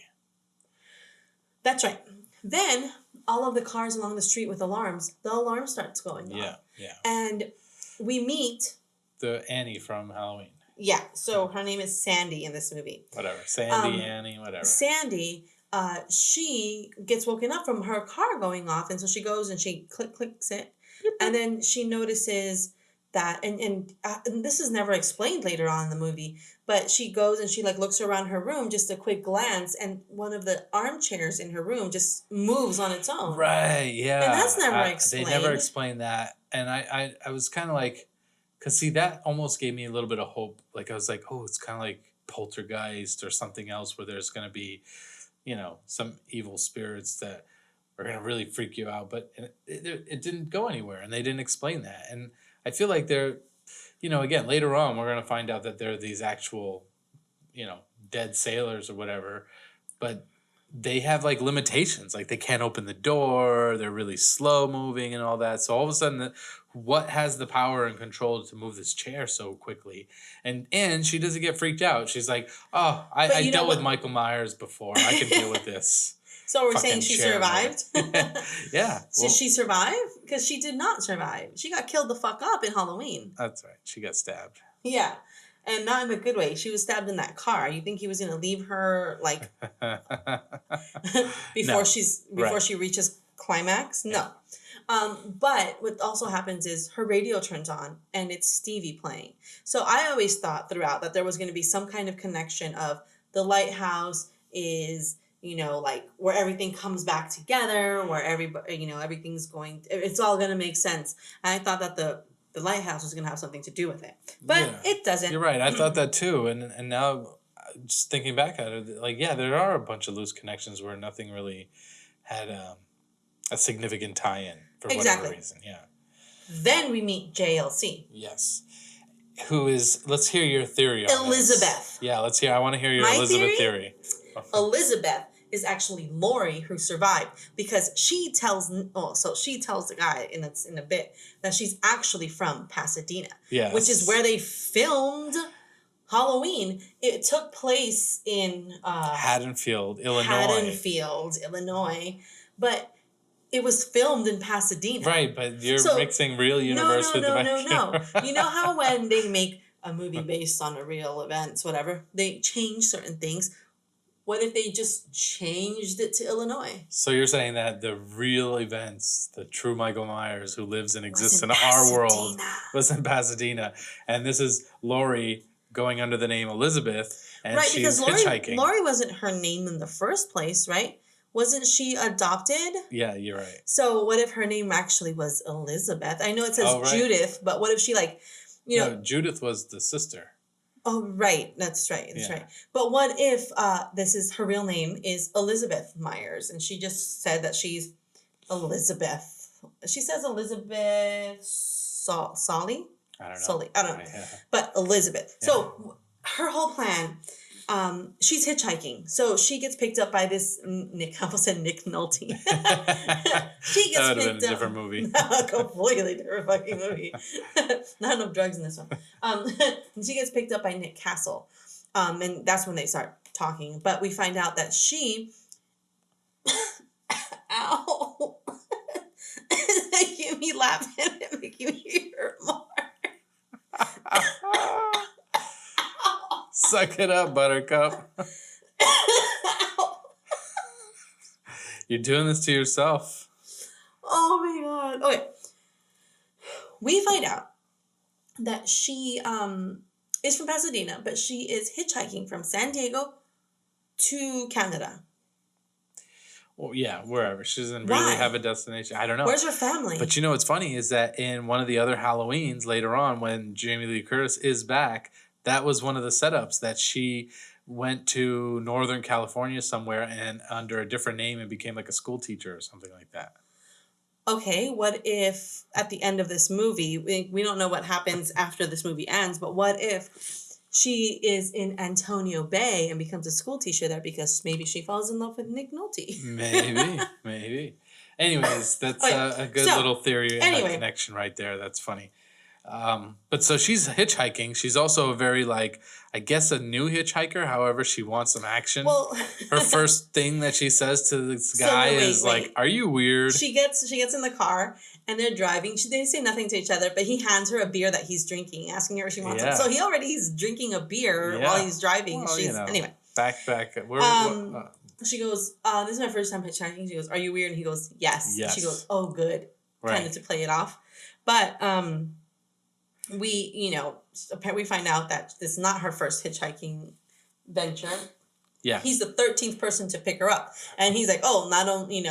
That's right. Then all of the cars along the street with alarms, the alarm starts going off. Yeah. And we meet the Annie from Halloween. Yeah. So her name is Sandy in this movie. Whatever. Sandy, Annie, whatever. Sandy, she gets woken up from her car going off, and so she goes and she clicks it, and then she notices that, and this is never explained later on in the movie, but she goes and she looks around her room, just a quick glance, and one of the armchairs in her room just moves on its own. Right, yeah. And that's never explained. They never explained that. And I was kind of like, because see, that almost gave me a little bit of hope. Like, I was like, oh, it's kind of like Poltergeist or something else where there's going to be, some evil spirits that are going to really freak you out. But it didn't go anywhere, and they didn't explain that. And I feel like they're, again, later on, we're going to find out that they're these actual, dead sailors or whatever, but they have limitations. Like, they can't open the door, they're really slow moving and all that. So all of a sudden, what has the power and control to move this chair so quickly? And she doesn't get freaked out. She's like, oh, I dealt with Michael Myers before. I can deal with this. So we're saying she survived? Yeah. Did she survive? Because she did not survive. She got killed the fuck up in Halloween. That's right. She got stabbed. Yeah. And not in a good way. She was stabbed in that car. You think he was going to leave her, before she reaches climax? No. But what also happens is her radio turns on, and it's Stevie playing. So I always thought throughout that there was going to be some kind of connection of the lighthouse is... where everything comes back together, where everybody, everything's it's all going to make sense. And I thought that the lighthouse was going to have something to do with it. But it doesn't. You're right. I thought that too. And now, just thinking back at it, there are a bunch of loose connections where nothing really had a significant tie-in for whatever reason. Yeah. Then we meet JLC. Yes. Who is, let's hear your theory on Elizabeth. This. Yeah, let's hear. I want to hear your Elizabeth theory. Elizabeth is actually Laurie who survived, because she tells the guy in a bit that she's actually from Pasadena, which is where they filmed Halloween. It took place in Haddonfield, Illinois, but it was filmed in Pasadena. Right, but you're mixing real universe with the No. You know how when they make a movie based on a real events, whatever, they change certain things. What if they just changed it to Illinois? So you're saying that the real events, the true Michael Myers who lives and exists in our world, was in Pasadena. And this is Laurie going under the name Elizabeth, and she's hitchhiking. Laurie wasn't her name in the first place, right? Wasn't she adopted? Yeah, you're right. So what if her name actually was Elizabeth? I know it says Judith, but what if she No, Judith was the sister. Oh, right. That's right. Right. But what if her real name is Elizabeth Myers, and she just said that she's Elizabeth. She says Elizabeth Solly? I don't know. Sully. I don't know. Yeah. But Elizabeth. Yeah. So her whole plan, she's hitchhiking. So she gets picked up by this Nick. I almost said Nick Nolte. She gets That would have picked been a up. different movie. No, completely different fucking movie. Not enough drugs in this one. She gets picked up by Nick Castle. And that's when they start talking. But we find out that she... Ow. Making me laugh and it making me hurt more. Suck it up, Buttercup. You're doing this to yourself. Oh my god. Okay. We find out that she is from Pasadena, but she is hitchhiking from San Diego to Canada. Well, yeah, wherever. She doesn't really have a destination. I don't know. Where's her family? But you know what's funny is that in one of the other Halloweens later on, when Jamie Lee Curtis is back, that was one of the setups that she went to Northern California somewhere and under a different name and became like a school teacher or something like that. Okay, what if at the end of this movie, we don't know what happens after this movie ends, but what if she is in Antonio Bay and becomes a school teacher there because maybe she falls in love with Nick Nolte? Maybe. Anyways, that's a good little theory and a connection right there. That's funny. But so she's hitchhiking. She's also a very, like, I guess a new hitchhiker. However, she wants some action. Well, her first thing that she says to this guy is like, "Are you weird?" She gets in the car and they're driving. They say nothing to each other, but he hands her a beer that he's drinking, asking her if she wants it. So he's drinking a beer while he's driving. Well, anyway. Back. She goes, "This is my first time hitchhiking." She goes, "Are you weird?" And he goes, "Yes." And she goes, "Oh, good." Kind of to play it off, but we find out that this is not her first hitchhiking venture. Yeah. He's the 13th person to pick her up. And he's like, "Oh, not only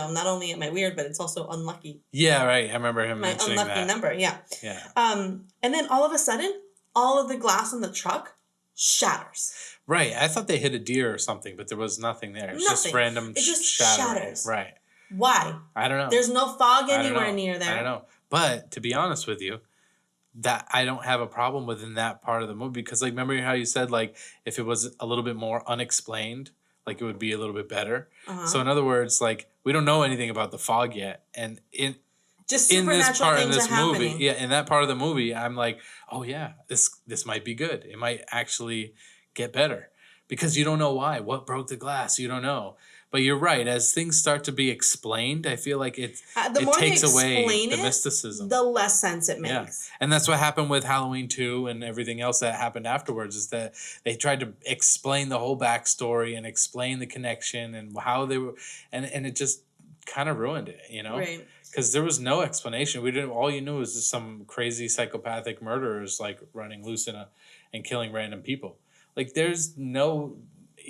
am I weird, but it's also unlucky." Yeah, right. I remember him mentioning that. My unlucky number, yeah. Yeah. And then all of a sudden, all of the glass on the truck shatters. Right. I thought they hit a deer or something, but there was nothing there. It's just random shatters. Right. Why? I don't know. There's no fog anywhere near there. I don't know. But to be honest with you, that I don't have a problem with in that part of the movie because, like, remember how you said, like, if it was a little bit more unexplained, like, it would be a little bit better. So in other words, like, we don't know anything about the fog yet, and just supernatural things are happening. Movie, in that part of the movie, I'm like, oh yeah, this might be good. It might actually get better because you don't know why. What broke the glass? You don't know. But you're right. As things start to be explained, I feel like it takes away the mysticism. The less sense it makes. Yeah. And that's what happened with Halloween 2 and everything else that happened afterwards is that they tried to explain the whole backstory and explain the connection and how they were, and it just kind of ruined it, you know? Right. Because there was no explanation. All you knew was just some crazy psychopathic murderers like running loose and killing random people. Like there's no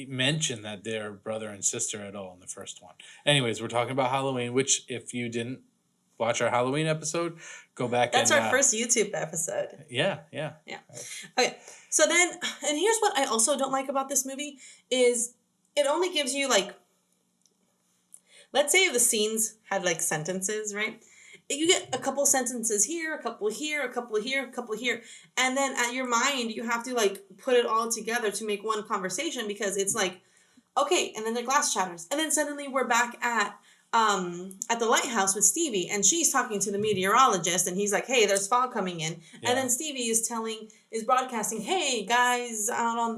mention that they're brother and sister at all in the first one. Anyways, we're talking about Halloween, which if you didn't watch our Halloween episode, go back. That's our first YouTube episode. Yeah. Okay, so then, and here's what I also don't like about this movie is it only gives you like, let's say if the scenes had like sentences, right? You get a couple sentences here, a couple here, a couple here, a couple here. And then at your mind, you have to like put it all together to make one conversation because it's like, okay, and then the glass shatters. And then suddenly we're back at the lighthouse with Stevie and she's talking to the meteorologist and he's like, "Hey, there's fog coming in." Yeah. And then Stevie is broadcasting, "Hey guys, out on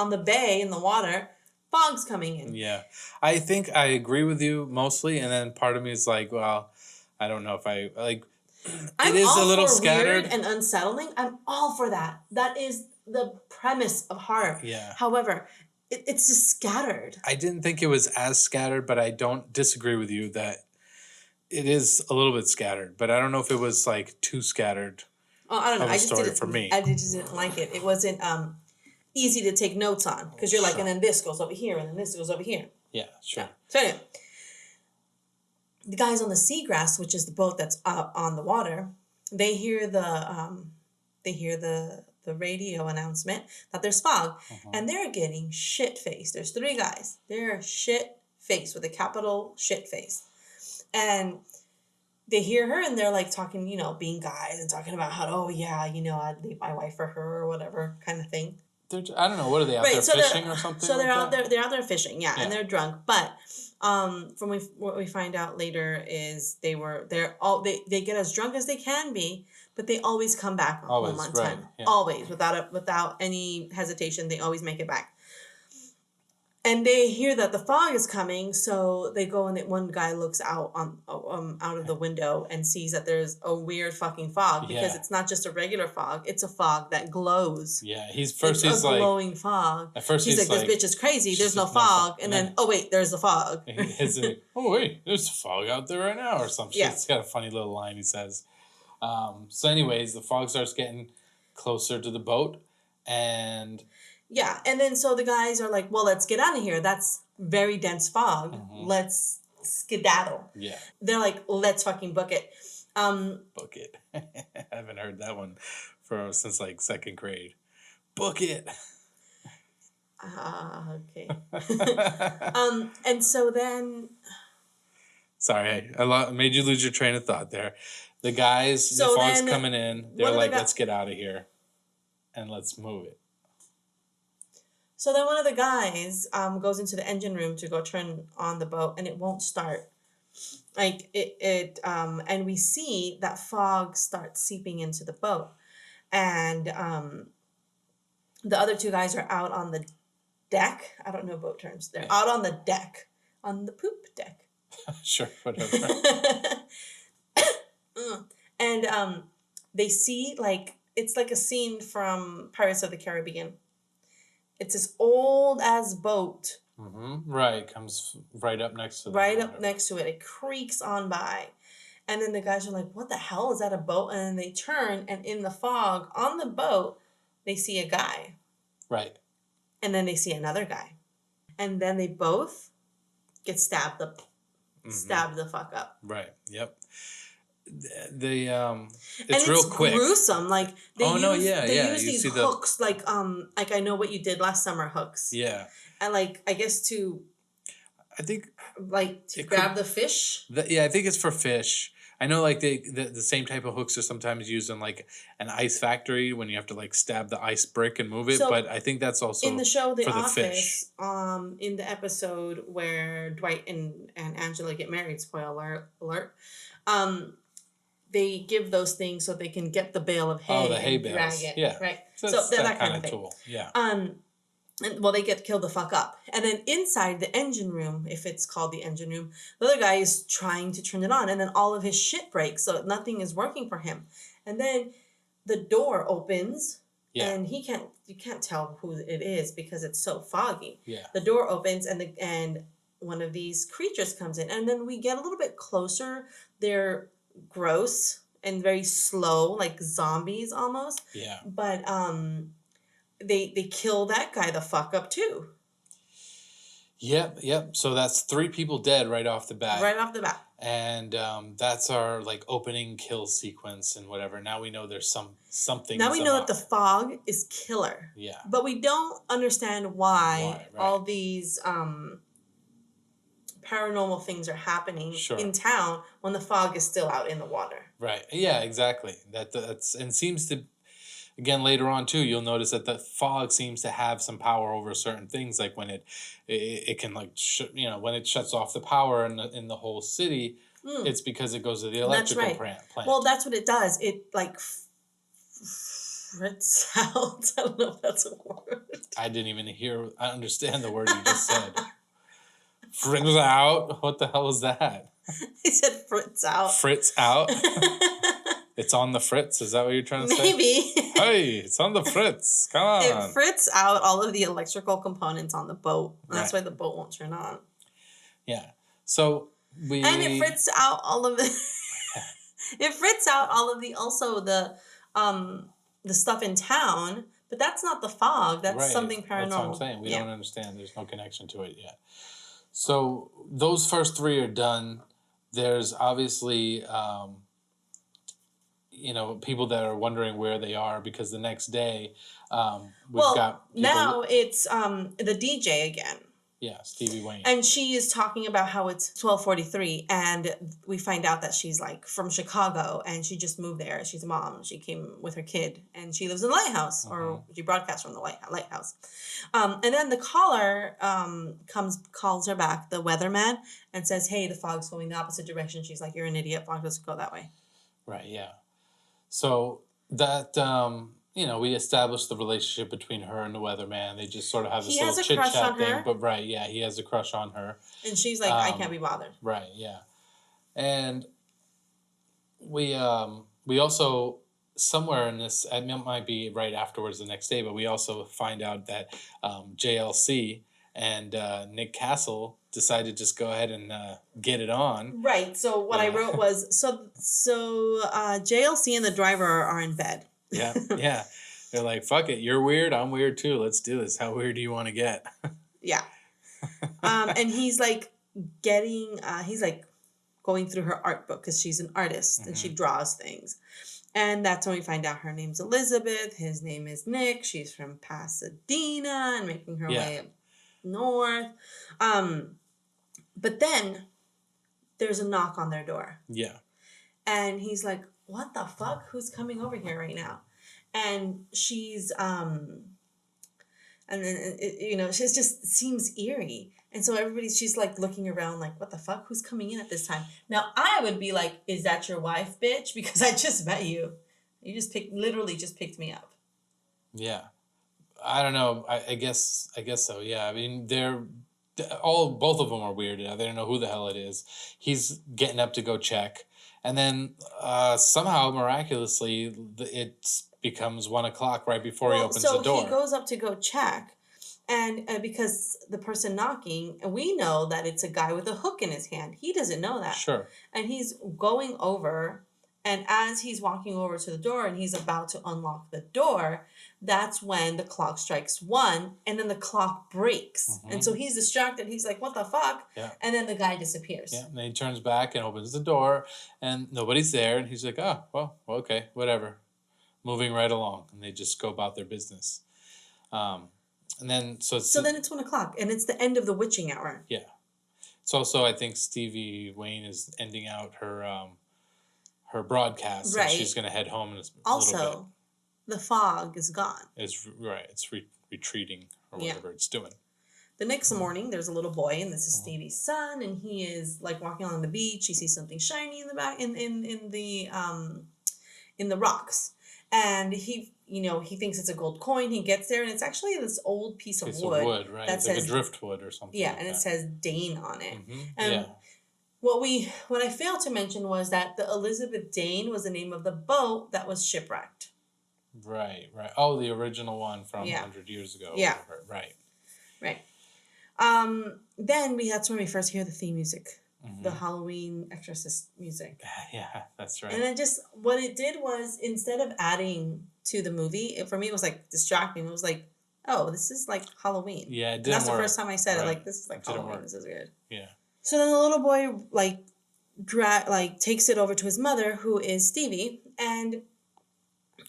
the bay in the water, fog's coming in." Yeah. I think I agree with you mostly. And then part of me is like, well, I don't know if I like. It is a little scattered and unsettling. I'm all for that. That is the premise of horror. Yeah. However, it's just scattered. I didn't think it was as scattered, but I don't disagree with you that it is a little bit scattered. But I don't know if it was like too scattered. Oh, I don't know. I just didn't, for me. I just didn't like it. It wasn't easy to take notes on because you're like, and then this goes over here, and then this goes over here. Yeah, sure. Yeah. So anyway, the guys on the Seagrass, which is the boat that's on the water, they hear the radio announcement that there's fog, and they're getting shit-faced. There's 3 guys. They're shit-faced with a capital shit face. And they hear her and they're like talking, being guys and talking about how, oh yeah, I'd leave my wife for her or whatever kind of thing. I don't know. What are they out there fishing or something? So they're like out that? there. They're out there fishing, yeah, and they're drunk. But from what we find out later is they get as drunk as they can be, but they always come back home on time. Yeah. Always, without any hesitation, they always make it back. And they hear that the fog is coming, so they go and one guy looks out out of the window and sees that there's a weird fucking fog because it's not just a regular fog; it's a fog that glows. Yeah, it's like glowing fog. At first, he's like, "This bitch is crazy. There's no fog," and then, "Oh wait, there's the fog." Oh wait, there's fog out there right now, or something. Yeah. It's got a funny little line he says. So, anyways, the fog starts getting closer to the boat, and. Yeah, and then so the guys are like, well, let's get out of here. That's very dense fog. Mm-hmm. Let's skedaddle. Yeah. They're like, let's fucking book it. Book it. I haven't heard that one since like second grade. Book it. Okay. And so then... Sorry, I made you lose your train of thought there. The guys, the fog's coming in. They're like, let's get out of here and let's move it. So then one of the guys goes into the engine room to go turn on the boat, and it won't start. Like and we see that fog start seeping into the boat, and the other two guys are out on the deck. I don't know boat terms. They're out on the deck, on the poop deck. Sure, whatever. And they see it's like a scene from Pirates of the Caribbean. It's this old ass boat. Mm-hmm. Right, comes right up next to up next to it. It creaks on by. And then the guys are like, what the hell? Is that a boat? And then they turn, and in the fog on the boat, they see a guy. Right. And then they see another guy. And then they both get stabbed the fuck up. Right, yep. It's real quick. Gruesome. Like they use these hooks, like I Know What You Did Last Summer hooks. Yeah. And I guess to grab the fish. I think it's for fish. I know the same type of hooks are sometimes used in an ice factory when you have to stab the ice brick and move it, but I think that's also in the show The for Office, the fish. In the episode where Dwight and Angela get married, spoiler alert, they give those things so they can get the bale of hay. Oh, the hay bales. Drag it. Yeah. Right. So they're that kind of thing. Tool. Yeah. They get killed the fuck up. And then inside the engine room, if it's called the engine room, the other guy is trying to turn it on, and then all of his shit breaks, so nothing is working for him. And then the door opens, and you can't tell who it is because it's so foggy. Yeah. The door opens, and one of these creatures comes in, and then we get a little bit closer. They're gross and very slow, like zombies almost. Yeah. But they kill that guy the fuck up too. Yep. So that's 3 people dead right off the bat. And that's our opening kill sequence and whatever. Now we know there's something. Now we know that the fog is killer. Yeah. But we don't understand why all these paranormal things are happening in town when the fog is still out in the water. Right. Yeah, exactly. That's and seems to, again, later on too, you'll notice that the fog seems to have some power over certain things, like when it can when it shuts off the power in the whole city, it's because it goes to the electrical plant. Well, that's what it does. It frits out. I don't know if that's a word. I didn't even understand the word you just said. Frits out? What the hell is that? He said frits out. Frits out? It's on the fritz? Is that what you're trying to say? Maybe. Hey, it's on the fritz. Come on. It frits out all of the electrical components on the boat. And that's why the boat won't turn on. Yeah. So And it frits out all of the... It frits out all of the stuff in town, but that's not the fog. That's something paranormal. That's what I'm saying. We don't understand. There's no connection to it yet. So those first 3 are done. There's obviously, people that are wondering where they are because the next day we've got people... Now it's the DJ again. Yeah, Stevie Wayne. And she is talking about how it's 12:43, and we find out that she's like from Chicago, and she just moved there. She's a mom. She came with her kid, and she lives in the lighthouse, or she broadcasts from the lighthouse. And then the caller calls her back, the weatherman, and says, "Hey, the fog's going the opposite direction." She's like, "You're an idiot. Fog doesn't go that way." Right. Yeah. So that we established the relationship between her and the weatherman. They just sort of have this He has little a chit crush chat on thing. her. But right, yeah, he has a crush on her. And she's like, "I can't be bothered." Right. Yeah. And we also somewhere in this, it might be right afterwards the next day, but we also find out that JLC and Nick Castle decided to just go ahead and get it on. Right. So what I wrote was so JLC and the driver are in bed. Yeah. Yeah. They're like, "Fuck it, you're weird, I'm weird too. Let's do this. How weird do you want to get?" Yeah. And he's like he's like going through her art book because she's an artist and she draws things. And that's when we find out her name's Elizabeth. His name is Nick. She's from Pasadena and making her way up north. But then there's a knock on their door. Yeah. And he's like, "What the fuck? Who's coming over here right now?" And she's and then it just seems eerie. And so she's like looking around like, "What the fuck? Who's coming in at this time?" Now I would be like, "Is that your wife, bitch? Because I just met you. You just literally picked me up." Yeah. I don't know. I guess so. Yeah. I mean, both of them are weird. They don't know who the hell it is. He's getting up to go check. And then somehow miraculously it becomes 1:00 right before he opens the door. So he goes up to go check. And because the person knocking, and we know that it's a guy with a hook in his hand. He doesn't know that. Sure. And he's going over, and as he's walking over to the door and he's about to unlock the door, that's when the clock strikes 1, and then the clock breaks. And so he's distracted. He's like, "What the fuck?" Yeah. And then the guy disappears. Yeah. And then he turns back and opens the door, and nobody's there. And he's like, "Oh, well, okay, whatever." Moving right along. And they just go about their business. And then so then it's 1:00, and it's the end of the witching hour. Yeah. It's also, I think, Stevie Wayne is ending out her broadcast. Right. And she's going to head home in a little bit. The fog is gone. It's retreating or whatever it's doing. The next morning, there's a little boy, and this is Stevie's son, and he is like walking along the beach. He sees something shiny in the back in the rocks, and he thinks it's a gold coin. He gets there, and it's actually this old piece of wood, right? That says like a driftwood or something. Yeah, like and it says Dane on it. And what I failed to mention was that the Elizabeth Dane was the name of the boat that was shipwrecked. Right. Oh, the original one from 100 years ago. Yeah. Right. Then that's when we first hear the theme music. The Halloween Exorcist music. Yeah, that's right. And then what it did was, instead of adding to the movie, for me it was like distracting. It was like, oh, this is like Halloween. Yeah, it didn't and that's work. The first time I said it. Like, this is like Halloween. This is weird. Yeah. So then the little boy takes it over to his mother, who is Stevie, and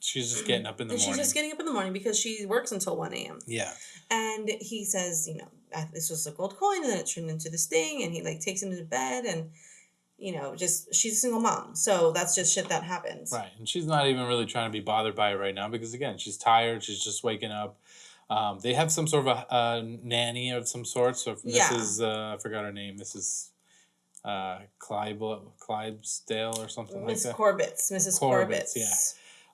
she's just getting up in the morning. She's just getting up in the morning because she works until 1 a.m. Yeah. And he says, this was a gold coin, and then it turned into this thing, and he takes him to bed, and she's a single mom, so that's just shit that happens. Right. And she's not even really trying to be bothered by it right now because, again, she's tired. She's just waking up. They have some sort of a nanny of some sort. So Mrs. I forgot her name. Mrs. Clydesdale or something like that. Mrs. Corbett. Yeah.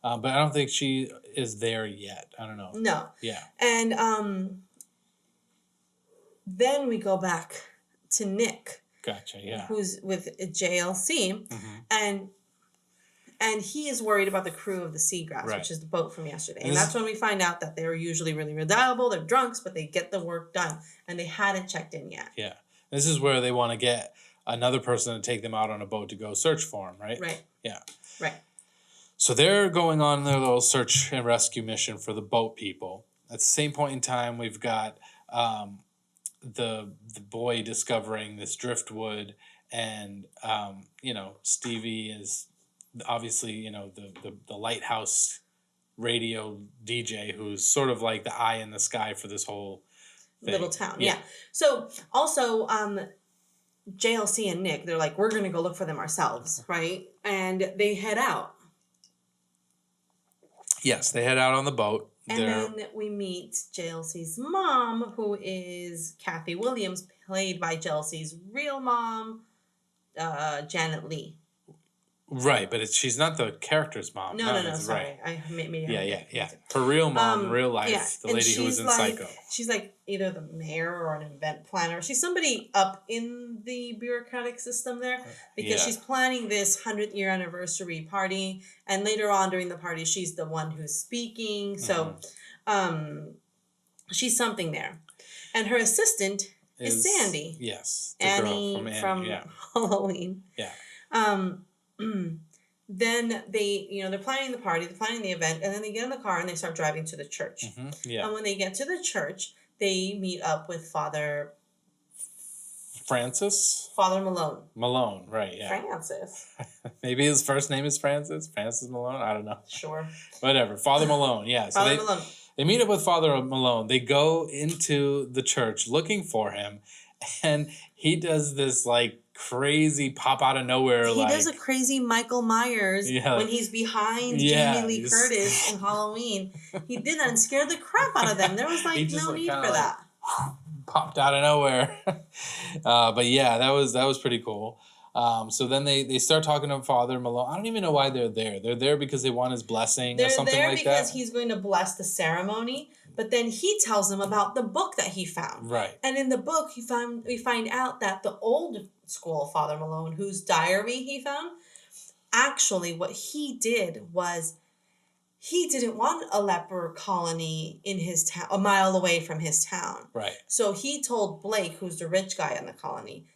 But I don't think she is there yet. I don't know. No. Yeah. And then we go back to Nick. Gotcha, yeah. Who's with JLC. And he is worried about the crew of the Seagrass, which is the boat from yesterday. And that's when we find out that they're usually really reliable. They're drunks, but they get the work done. And they hadn't checked in yet. Yeah. This is where they want to get another person to take them out on a boat to go search for them, right? Right. Yeah. Right. So they're going on their little search and rescue mission for the boat people. At the same point in time, we've got the boy discovering this driftwood, and Stevie is obviously the lighthouse radio DJ who's sort of like the eye in the sky for this whole little town. Yeah. So also, JLC and Nick, they're like, we're going to go look for them ourselves, right? And they head out. Yes, they head out on the boat. And then we meet JLC's mom, who is Kathy Williams, played by JLC's real mom, Janet Leigh. Right, but she's not the character's mom. No, sorry. Right. I made Yeah. Her real mom, real life, the lady who was in like, Psycho. She's like either the mayor or an event planner. She's somebody up in the bureaucratic system there because she's planning this 100th year anniversary party, and later on during the party, she's the one who's speaking. So, she's something there, and her assistant is Sandy. Yes, the Annie girl from Halloween. Yeah. Then they're planning the party, they're planning the event, and then they get in the car and they start driving to the church. Yeah. And when they get to the church, they meet up with Father Malone. Malone, right, yeah. Francis. Maybe his first name is Francis Malone, I don't know. Sure. Whatever, Father Malone, yeah. So Father Malone. They meet up with Father Malone. They go into the church looking for him, and he does this, like, crazy pop out of nowhere. He does a crazy Michael Myers when he's behind Jamie Lee Curtis in Halloween. He did that and scared the crap out of them. There was like no need for that. Popped out of nowhere. But yeah, that was pretty cool. So then they start talking to Father Malone. I don't even know why they're there. They're there because they want his blessing or something like that. They're there because he's going to bless the ceremony. But then he tells them about the book that he found. Right. And in the book, we find out that the old school Father Malone, whose diary he found, actually what he did was he didn't want a leper colony in his town, a mile away from his town. Right. So he told Blake, who's the rich guy in the colony,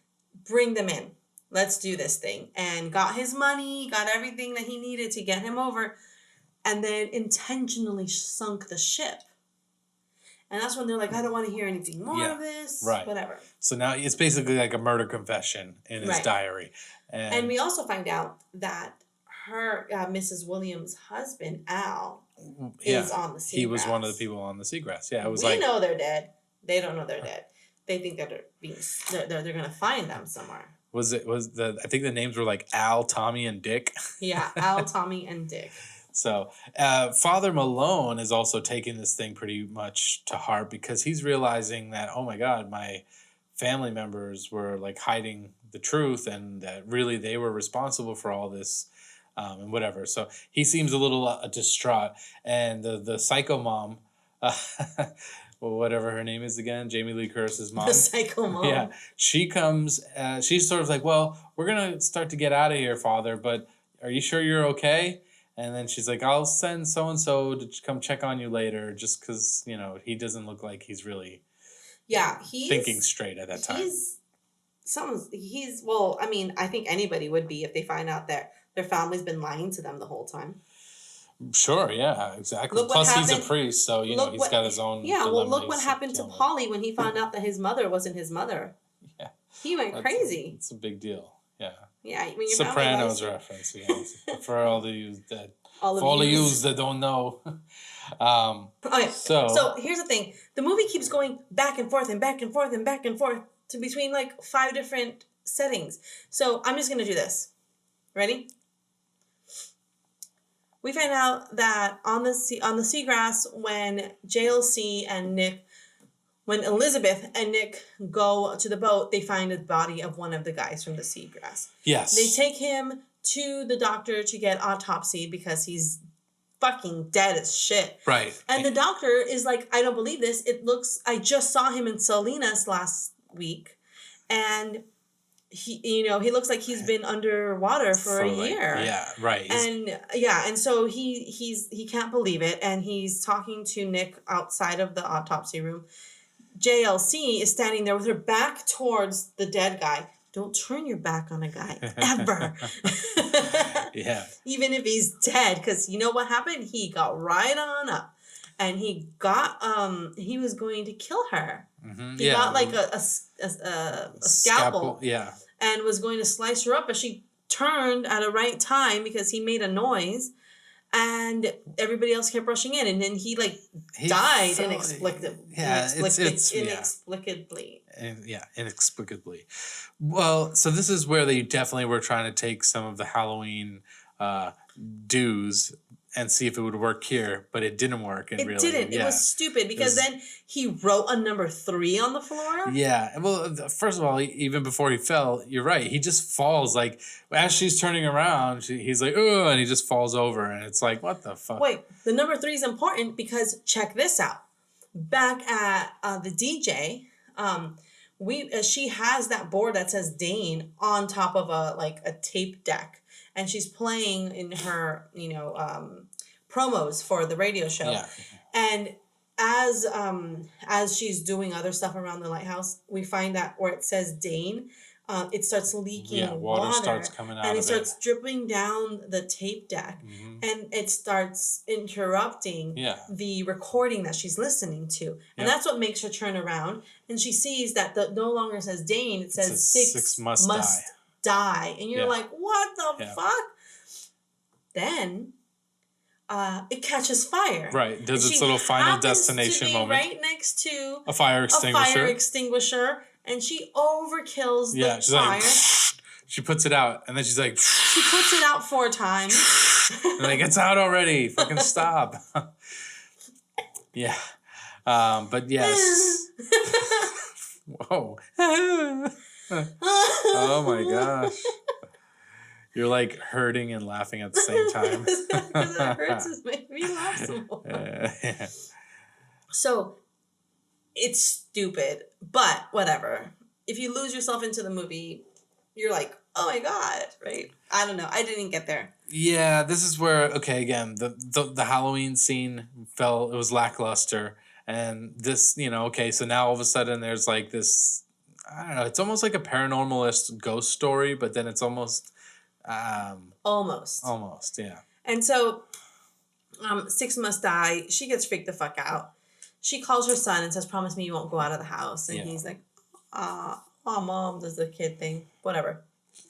bring them in. Let's do this thing. And got his money, got everything that he needed to get him over, and then intentionally sunk the ship. And that's when they're like, I don't want to hear anything more of this. Right. Whatever. So now it's basically like a murder confession in his diary. And we also find out that her, Mrs. Williams' husband, Al, is on the seagrass. He was one of the people on the seagrass. Yeah, it was we know they're dead. They don't know they're dead. They think that they're going to find them somewhere. I think the names were like Al, Tommy, and Dick. Yeah, Al, Tommy, and Dick. So Father Malone is also taking this thing pretty much to heart because he's realizing that, oh my God, my family members were like hiding the truth and that really they were responsible for all this and whatever. So he seems a little distraught. And the psycho mom, well, whatever her name is again, Jamie Lee Curtis's mom. The psycho mom. Yeah. She comes, she's sort of like, well, we're going to start to get out of here, Father, but are you sure you're okay? And then she's like, I'll send so-and-so to come check on you later just because, he doesn't look like he's really thinking straight at that time. I think anybody would be if they find out that their family's been lying to them the whole time. Sure, yeah, exactly. Plus, he's a priest, so, he's got his own look what happened to Paulie when he found out that his mother wasn't his mother. Yeah. He went crazy. It's a big deal, yeah. Yeah, when your Sopranos reference, for all of you that don't know. Okay, so here's the thing: the movie keeps going back and forth and back and forth and back and forth to between like 5 different settings. So I'm just gonna do this. Ready? We find out that on the seagrass when JLC and Nick. When Elizabeth and Nick go to the boat, they find the body of one of the guys from the seagrass. Yes. They take him to the doctor to get autopsied because he's fucking dead as shit. Right. And the doctor is like, I don't believe this. I just saw him in Salinas last week. And he looks like he's been underwater for a year. Yeah, right. And so he can't believe it. And he's talking to Nick outside of the autopsy room. JLC is standing there with her back towards the dead guy. Don't turn your back on a guy, ever. Yeah. Even if he's dead, because you know what happened? He got right on up. And he was going to kill her. Mm-hmm. He got like a scalpel. Yeah. And was going to slice her up, but she turned at a right time because he made a noise. And everybody else kept rushing in, and then he died inexplicably. Inexplicably. Inexplicably. Well, so this is where they definitely were trying to take some of the Halloween dues and see if it would work here, but it didn't work. It didn't. Yeah. It was stupid because then he wrote a number 3 on the floor. Yeah. Well, first of all, even before he fell, you're right. He just falls. Like, as she's turning around, he's like, oh, and he just falls over. And it's like, what the fuck? Wait, the number 3 is important because check this out. Back at the DJ, she has that board that says Dane on top of a tape deck. And she's playing in her, promos for the radio show. Yeah. And as she's doing other stuff around the lighthouse, we find that where it says Dane, it starts leaking water starts coming out, and it starts dripping down the tape deck, and it starts interrupting the recording that she's listening to, and that's what makes her turn around, and she sees that no longer says Dane, it says six must die, and you're like, what the fuck? Then it catches fire. Right, does its little final destination moment. Right next to a fire extinguisher, and she overkills the fire. Like, she puts it out, and then she's like, she puts it out 4 times. Like, it's out already. Fucking stop. Yeah, but yes. Whoa. Oh my gosh. You're like hurting and laughing at the same time. Because it hurts is making me laugh some more. Yeah. So, it's stupid, but whatever. If you lose yourself into the movie, you're like, oh my God, right? I don't know. I didn't get there. Yeah, this is where, okay, again, the Halloween scene it was lackluster. And this, okay, so now all of a sudden there's like this, I don't know, it's almost like a paranormalist ghost story, but then it's almost... Almost, yeah. And so, 6 must die. She gets freaked the fuck out. She calls her son and says, promise me you won't go out of the house. And he's like, Mom, does the kid thing. Whatever.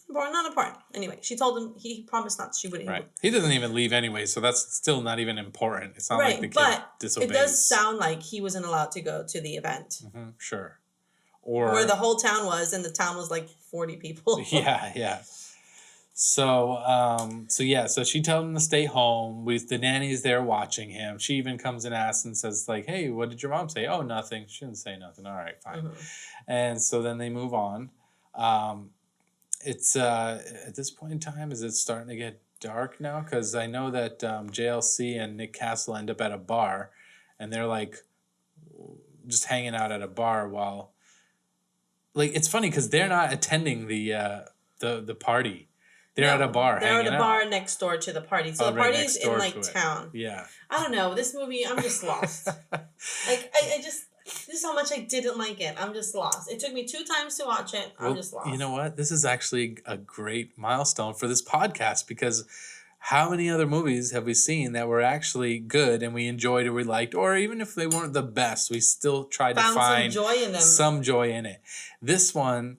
Not important. Anyway, she told him, he promised not, she wouldn't. Right. He doesn't even leave anyway, so that's still not even important. It's not like the kid disobeys. It does sound like he wasn't allowed to go to the event. Mm-hmm, sure. Or where the whole town was, and the town was like 40 people. Yeah. So she tells him to stay home. The nanny's there watching him. She even comes and asks and says, like, hey, what did your mom say? Oh, nothing. She didn't say nothing. All right, fine. Mm-hmm. And so then they move on. It's at this point in time, is it starting to get dark now? Because I know that JLC and Nick Castle end up at a bar, and they're like just hanging out at a bar while, like, it's funny because they're not attending the party. They're at a bar. They're at a bar next door to the party. So the party's in like town. Yeah. I don't know. This movie, I'm just lost. Like this is how much I didn't like it. I'm just lost. It took me 2 times to watch it. I'm just lost. You know what? This is actually a great milestone for this podcast because how many other movies have we seen that were actually good and we enjoyed or we liked, or even if they weren't the best, we still tried to find some joy in it. This one,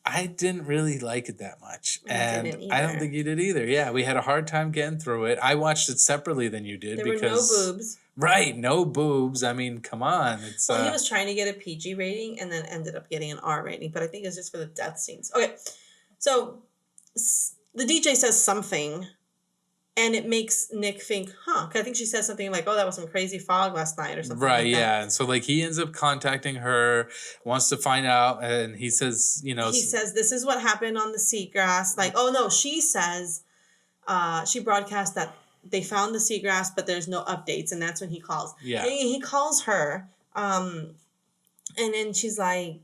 I didn't really like it that much. And I don't think you did either. Yeah, we had a hard time getting through it. I watched it separately than you did. There were no boobs. Right, no boobs. I mean, come on. He was trying to get a PG rating and then ended up getting an R rating, but I think it's just for the death scenes. Okay, so the DJ says something, and it makes Nick think, because I think she says something like, oh, that was some crazy fog last night or something like that. Right, yeah. And so, like, he ends up contacting her, wants to find out, and he says, He says, this is what happened on the seagrass. Like, oh, no, she says, she broadcast that they found the seagrass, but there's no updates, and that's when he calls. Yeah. And he calls her, and then she's like,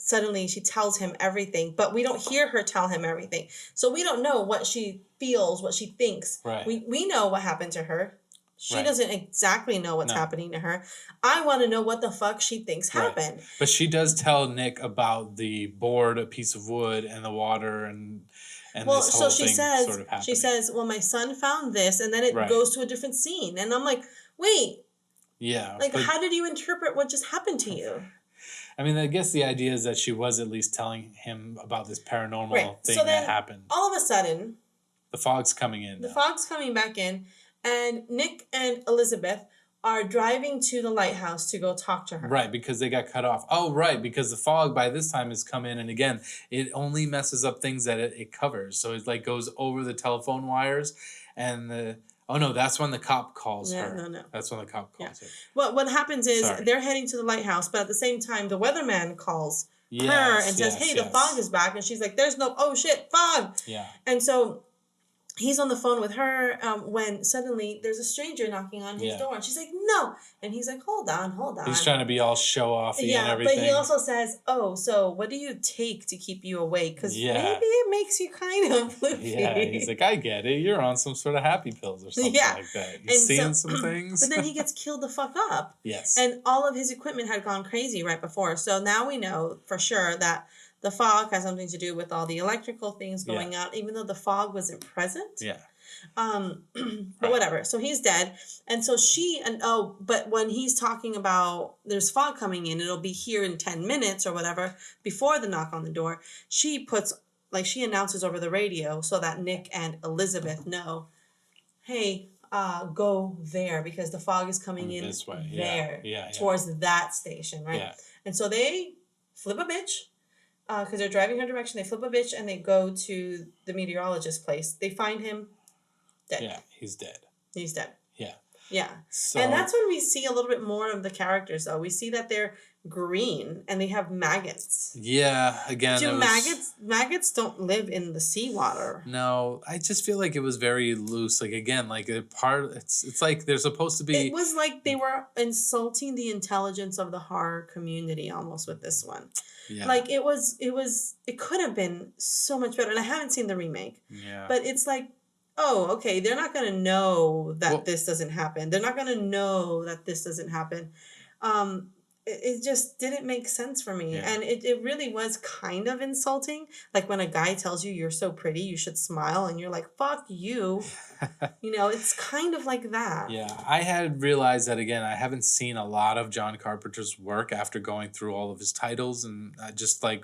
suddenly she tells him everything, but we don't hear her tell him everything. So we don't know what she feels, what she thinks. Right. We know what happened to her. She doesn't exactly know what's happening to her. I want to know what the fuck she thinks happened. But she does tell Nick about the board, a piece of wood, and the water, and this whole thing sort of happening. She says, well, my son found this, and then it goes to a different scene. And I'm like, wait. Yeah. Like, how did you interpret what just happened to you? I mean, I guess the idea is that she was at least telling him about this paranormal thing that happened. All of a sudden, The fog's coming in. The fog's coming back in, and Nick and Elizabeth are driving to the lighthouse to go talk to her. Right, because they got cut off. Oh, right, because the fog by this time has come in, and again, it only messes up things that it covers. So it like goes over the telephone wires, and oh no, that's when the cop calls her. No. That's when the cop calls her. Well, what happens is they're heading to the lighthouse, but at the same time, the weatherman calls her and says, "Hey, the fog is back," and she's like, "There's no, oh shit, fog." Yeah. And so he's on the phone with her when suddenly there's a stranger knocking on his door, and she's like, "No," and he's like, "Hold on." He's trying to be all show-offy and everything. But he also says, "Oh, so what do you take to keep you awake? Because maybe it makes you kind of floofy." Yeah, he's like, "I get it. You're on some sort of happy pills or something like that. You're seeing some things." But then he gets killed the fuck up. Yes. And all of his equipment had gone crazy right before. So now we know for sure that the fog has something to do with all the electrical things going out, even though the fog wasn't present. Yeah. But whatever. So he's dead. And so but when he's talking about there's fog coming in, it'll be here in 10 minutes or whatever, before the knock on the door, she announces over the radio so that Nick and Elizabeth know, hey, go there because the fog is coming in this way. there towards that station, right? Yeah. And so they flip a bitch. Because they're driving her direction, they flip a bitch and they go to the meteorologist's place. They find him dead. Yeah, he's dead. He's dead. Yeah. Yeah. So, and that's when we see a little bit more of the characters, though. We see that they're green and they have maggots. Yeah, again. Maggots don't live in the seawater. No, I just feel like it was very loose. Like, again, like it's like they're supposed to be. It was like they were insulting the intelligence of the horror community almost with this one. Yeah. Like it could have been so much better. And I haven't seen the remake. Yeah. But it's like, oh, okay, they're not going to know that this doesn't happen. They're not going to know that this doesn't happen. It just didn't make sense for me. Yeah. And it really was kind of insulting. Like when a guy tells you you're so pretty, you should smile. And you're like, fuck you. It's kind of like that. Yeah. I had realized that, again, I haven't seen a lot of John Carpenter's work after going through all of his titles. And just like,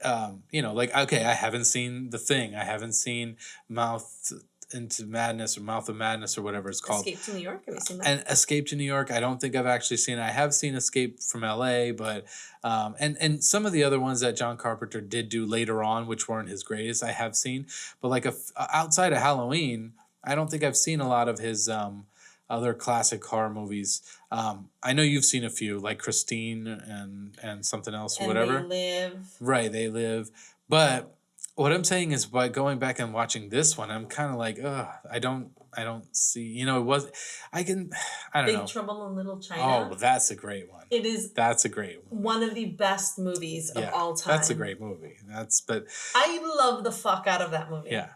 okay, I haven't seen The Thing. I haven't seen Mouth of Madness or whatever it's called. Escape to New York. Have you seen that? And Escape to New York, I don't think I've actually seen it. I have seen Escape from LA, but and some of the other ones that John Carpenter did do later on, which weren't his greatest, I have seen. But like outside of Halloween, I don't think I've seen a lot of his other classic horror movies. I know you've seen a few, like Christine and something else, or whatever. They Live. Right, They Live. But what I'm saying is, by going back and watching this one, I'm kind of like, I don't see, I don't know. Big Trouble in Little China. Oh, that's a great one. It is. That's a great one. One of the best movies of all time. That's a great movie. I love the fuck out of that movie. Yeah.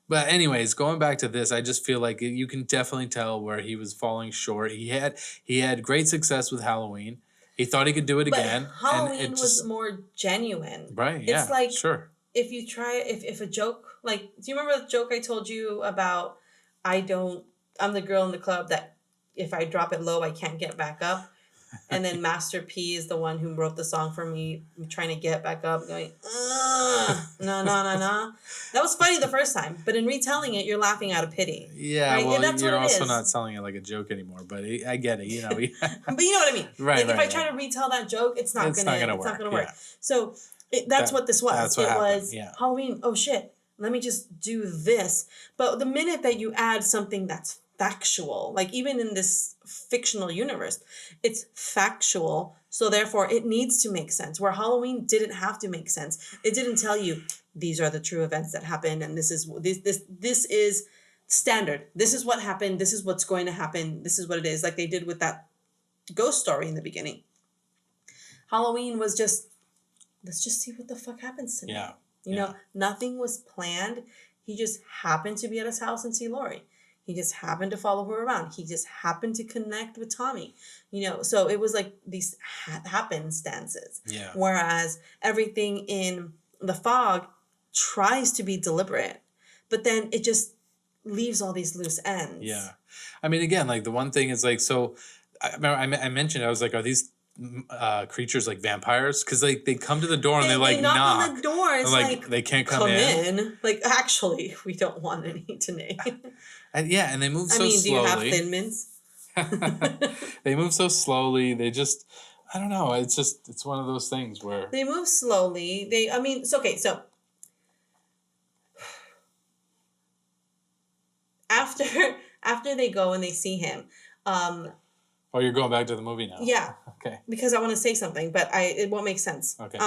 But anyways, going back to this, I just feel like you can definitely tell where he was falling short. He had great success with Halloween. He thought he could do it again. Halloween was more genuine. Right, yeah, it's like, sure. If you try, if a joke, like, do you remember the joke I told you about, I'm the girl in the club that if I drop it low, I can't get back up. And then Master P is the one who wrote the song for me, trying to get back up, going, no. That was funny the first time, but in retelling it, you're laughing out of pity. Yeah, right? Well, you're also not telling it like a joke anymore, but I get it, But you know what I mean. Right, like, if I try to retell that joke, it's not gonna work. Yeah. So that's what this was. That's what happened. Yeah. Halloween, oh shit, let me just do this. But the minute that you add something that's factual, like even in this fictional universe, it's factual, so therefore it needs to make sense. Where Halloween didn't have to make sense. It didn't tell you these are the true events that happened, and this is standard. This is what happened. This is what's going to happen. This is what it is. Like they did with that ghost story in the beginning. Halloween was just, let's just see what the fuck happens tonight. Yeah. You know, nothing was planned. He just happened to be at his house and see Laurie. He just happened to follow her around. He just happened to connect with Tommy. So it was like these happenstances. Yeah. Whereas everything in The Fog tries to be deliberate, but then it just leaves all these loose ends. Yeah. I mean, again, like the one thing is like, so I mentioned, I was like, are these creatures like vampires, because they come to the door and they like knock knock on the door. It's like they can't come in. Like, actually, we don't want any today. And they move so slowly. Do you have Thin Mints? They move so slowly. They just, I don't know. It's one of those things where they move slowly. So after they go and they see him. Oh, you're going back to the movie now. Yeah. Okay. Because I want to say something, but it won't make sense. Okay.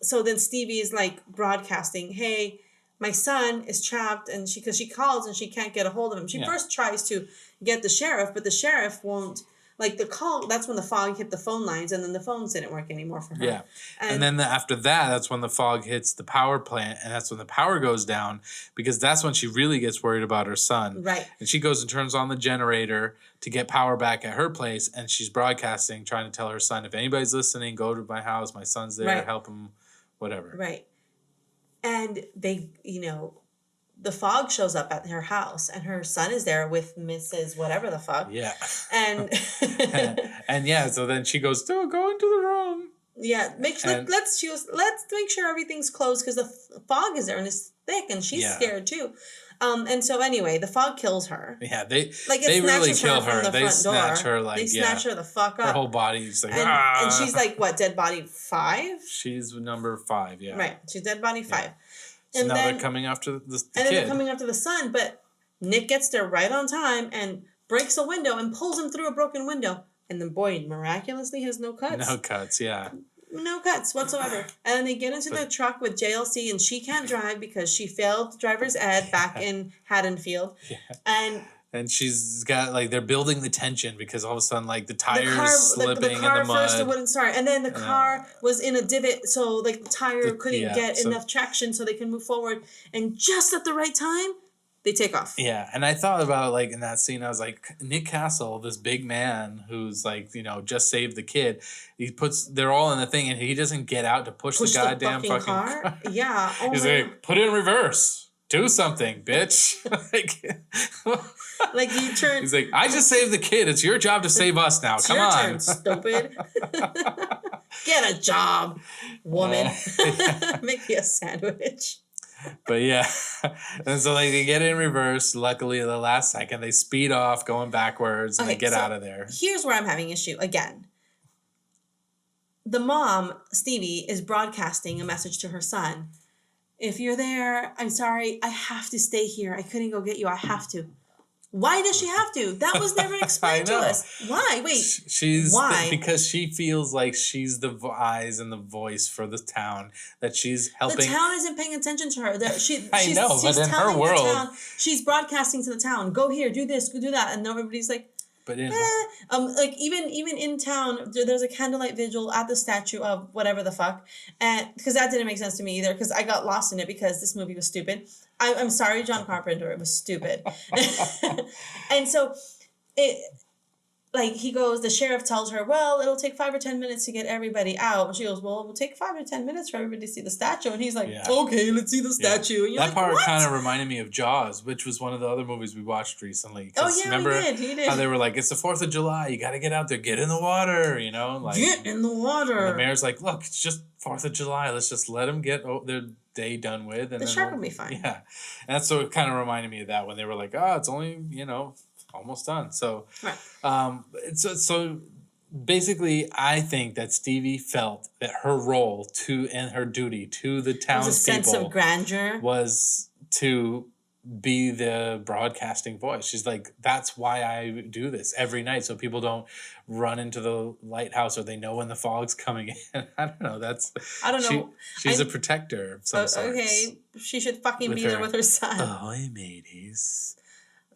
So then Stevie is like broadcasting, "Hey, my son is trapped," and because she calls and she can't get a hold of him. She first tries to get the sheriff, but the sheriff won't. Like the call, that's when the fog hit the phone lines, and then the phones didn't work anymore for her. Yeah, and then after that, that's when the fog hits the power plant, and that's when the power goes down, because that's when she really gets worried about her son. Right. And she goes and turns on the generator to get power back at her place, and she's broadcasting, trying to tell her son, if anybody's listening, go to my house, my son's there, help him, whatever. Right. And they, the fog shows up at her house, and her son is there with Mrs. whatever the fuck. Yeah. And and so then she goes, "Don't go into the room." Yeah, let's make sure everything's closed, because the fog is there and it's thick, and she's scared too. And so anyway, the fog kills her. Yeah, they really kill her. They snatch her they snatch her the fuck up. Her whole body's like, and she's like, what, dead body 5? She's number 5. Yeah. Right, she's dead body 5. Yeah. So now they're coming after the kid. Then they're coming after the son, but Nick gets there right on time and breaks a window and pulls him through a broken window. And the boy miraculously has no cuts. No cuts, yeah. No cuts whatsoever. And then they get into the truck with JLC, and she can't drive because she failed driver's ed back in Haddonfield. Yeah. And she's got, like, they're building the tension because all of a sudden, like, the tires slipping in the mud. First, it wouldn't start. And then the car was in a divot, so, like, the tire couldn't get enough traction so they can move forward. And just at the right time, they take off. Yeah, and I thought about, like, in that scene, I was like, Nick Castle, this big man who's, like, just saved the kid, they're all in the thing, and he doesn't get out to push the goddamn fucking car. Yeah. Oh, he's like, put it in reverse. Do something, bitch. Like you turn. He's like, I just saved the kid. It's your job to save us now. Come on. Turn, stupid. Get a job, woman. Make me a sandwich. But yeah, and so like they get in reverse. Luckily, at the last second, they speed off, going backwards, and they get out of there. Here's where I'm having issue again. The mom, Stevie, is broadcasting a message to her son. If you're there, I'm sorry, I have to stay here. I couldn't go get you. I have to. Why does she have to? That was never explained to us. Why? Wait. Why? Because she feels like she's the eyes and the voice for the town. That she's helping. The town isn't paying attention to her. I know, but in her world, she's broadcasting to the town. Go here, do this, go do that, and everybody's like. But like even in town, there's a candlelight vigil at the statue of whatever the fuck, and because that didn't make sense to me either, because I got lost in it because this movie was stupid. I'm sorry, John Carpenter, it was stupid, and so he goes. The sheriff tells her, "Well, it'll take 5 or 10 minutes to get everybody out." And she goes, "Well, it will take 5 or 10 minutes for everybody to see the statue." And he's like, "Okay, let's see the statue." And that part kind of reminded me of Jaws, which was one of the other movies we watched recently. Oh yeah, remember he did. How they were like, "It's the 4th of July. You got to get out there, get in the water." Like get in the water. And the mayor's like, "Look, it's just 4th of July. Let's just let them get their day done with, and the shark will be fine." Yeah, and that's what kind of reminded me of that when they were like, "Oh, it's only almost done." So, so basically, I think that Stevie felt that her role and her duty to the townspeople was a sense of grandeur, was to be the broadcasting voice. She's like, that's why I do this every night, so people don't run into the lighthouse, or they know when the fog's coming in. I don't know. I don't know. She's a protector of some sort. Okay, she should fucking be there with her son. Ahoy, mateys.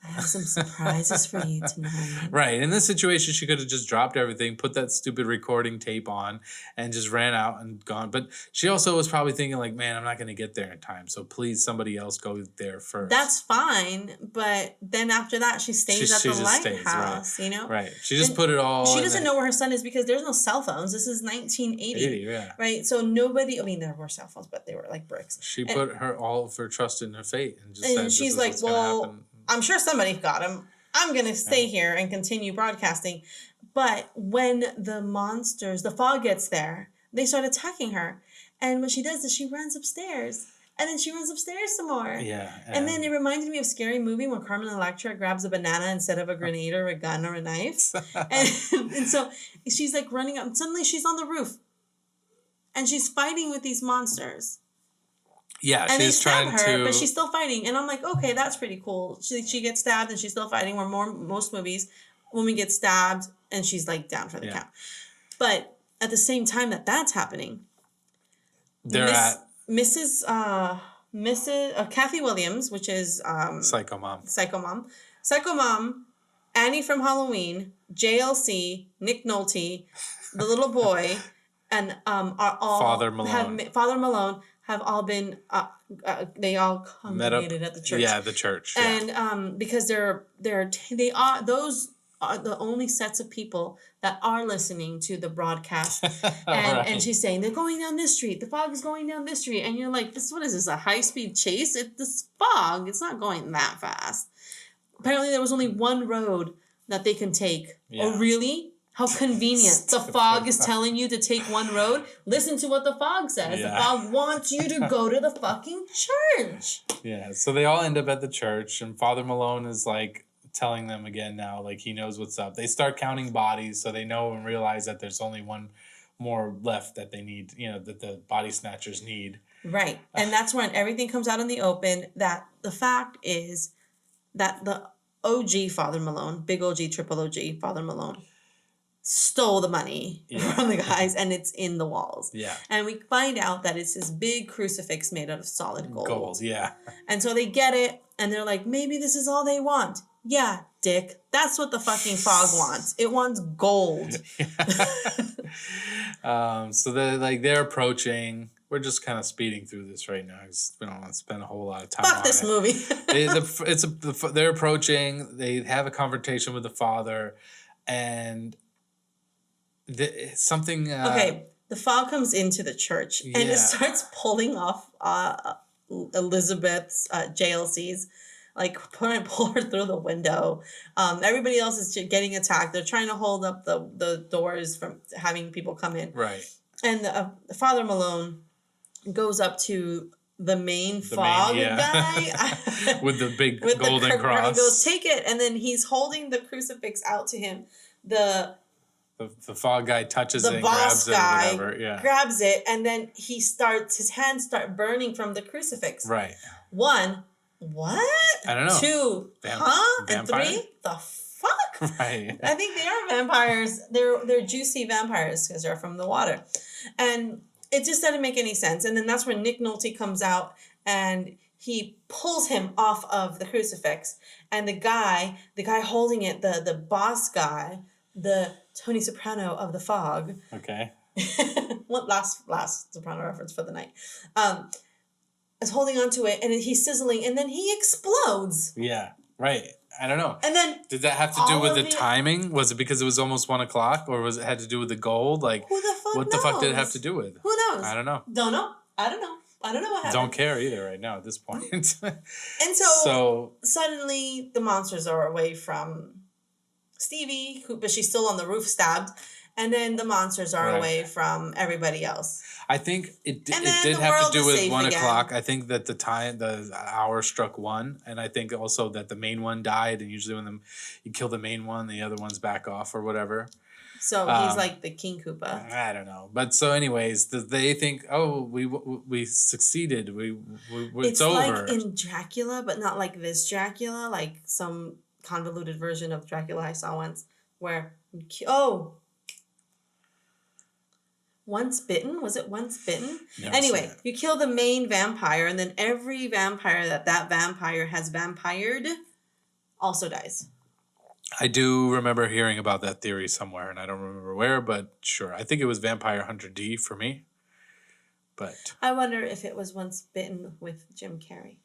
I have some surprises for you tonight. Right. In this situation, she could have just dropped everything, put that stupid recording tape on, and just ran out and gone. But she also was probably thinking, like, man, I'm not going to get there in time, so please, somebody else go there first. That's fine, but then after that, she stays at the lighthouse, Right. She just put it all. She doesn't know where her son is because there's no cell phones. This is 1980. Right? So nobody, there were cell phones, but they were like bricks. She put all of her trust in her fate and just said, she's like, well, I'm sure somebody got him. I'm going to stay here and continue broadcasting. But when the fog gets there, they start attacking her. And what she does is she runs upstairs. And then she runs upstairs some more. Yeah. And then it reminded me of Scary Movie when Carmen Electra grabs a banana instead of a grenade or a gun or a knife. and so she's like running up. And suddenly she's on the roof. And she's fighting with these monsters. Yeah, and she's trying to... but she's still fighting. And I'm like, okay, that's pretty cool. She gets stabbed and she's still fighting. Where most movies, woman gets stabbed and she's like down for the count. But at the same time that's happening, Mrs. Kathy Williams, which is Psycho Mom, Annie from Halloween, JLC, Nick Nolte, the little boy, and are all Father Malone have all been they all congregated at the church. Yeah, the church. Yeah. And because those are the only sets of people that are listening to the broadcast. And she's saying, they're going down this street. The fog is going down this street. And you're like, what is this, a high-speed chase? This fog, it's not going that fast. Apparently there was only one road that they can take. Yeah. Oh, really? How convenient. The fog is telling you to take one road. Listen to what the fog says. Yeah. The fog wants you to go to the fucking church. Yeah, so they all end up at the church, and Father Malone is like telling them again now, like he knows what's up. They start counting bodies, so they know and realize that there's only one more left that they need, that the body snatchers need. Right. And that's when everything comes out in the open, that the fact is that the OG Father Malone, big OG, triple OG Father Malone, stole the money from the guys, and it's in the walls. Yeah. And we find out that it's this big crucifix made out of solid gold. Gold, yeah. And so they get it, and they're like, maybe this is all they want. Yeah, dick. That's what the fucking fog wants. It wants gold. So they're approaching. We're just kind of speeding through this right now because we don't want to spend a whole lot of time on it. Fuck this movie. They're approaching. They have a confrontation with the father, and something. Okay, the fog comes into the church and it starts pulling off Elizabeth's JLC's. Like, pull her through the window. Everybody else is getting attacked. They're trying to hold up the doors from having people come in. Right. And Father Malone goes up to the main fog guy. With the big golden cross. He goes, take it. And then he's holding the crucifix out to him. The fog guy touches it and grabs it or whatever. Yeah. Grabs it. And then his hands start burning from the crucifix. Right. 1, what? I don't know. 2, and 3, the fuck? Right. I think they are vampires. They're juicy vampires because they're from the water. And it just didn't make any sense. And then that's when Nick Nolte comes out and he pulls him off of the crucifix. And the guy holding it, the boss guy, the Tony Soprano of the fog. Okay. last Soprano reference for the night. Is holding onto it, and he's sizzling, and then he explodes. Yeah, right. I don't know. And then did that have to do with the timing? Was it because it was almost 1 o'clock, or was it had to do with the gold? Like, who the fuck what knows? the fuck did it have to do with? Who knows? I don't know. Don't know. I don't know what happened. Don't care either right now at this point. And so suddenly the monsters are away from Stevie, but she's still on the roof stabbed. And then the monsters are away from everybody else. I think it did have to do with 1 o'clock. I think that the hour struck 1, and I think also that the main one died. And usually when you kill the main one, the other ones back off or whatever. So he's like the King Koopa. I don't know, but so anyways, they think, oh, we succeeded. It's over. Like in Dracula, but not like this Dracula, like some convoluted version of Dracula I saw once, where Once Bitten? Was it Once Bitten? Anyway, you kill the main vampire, and then every vampire that vampire has vampired also dies. I do remember hearing about that theory somewhere, and I don't remember where, but sure. I think it was Vampire Hunter D for me. But I wonder if it was Once Bitten with Jim Carrey.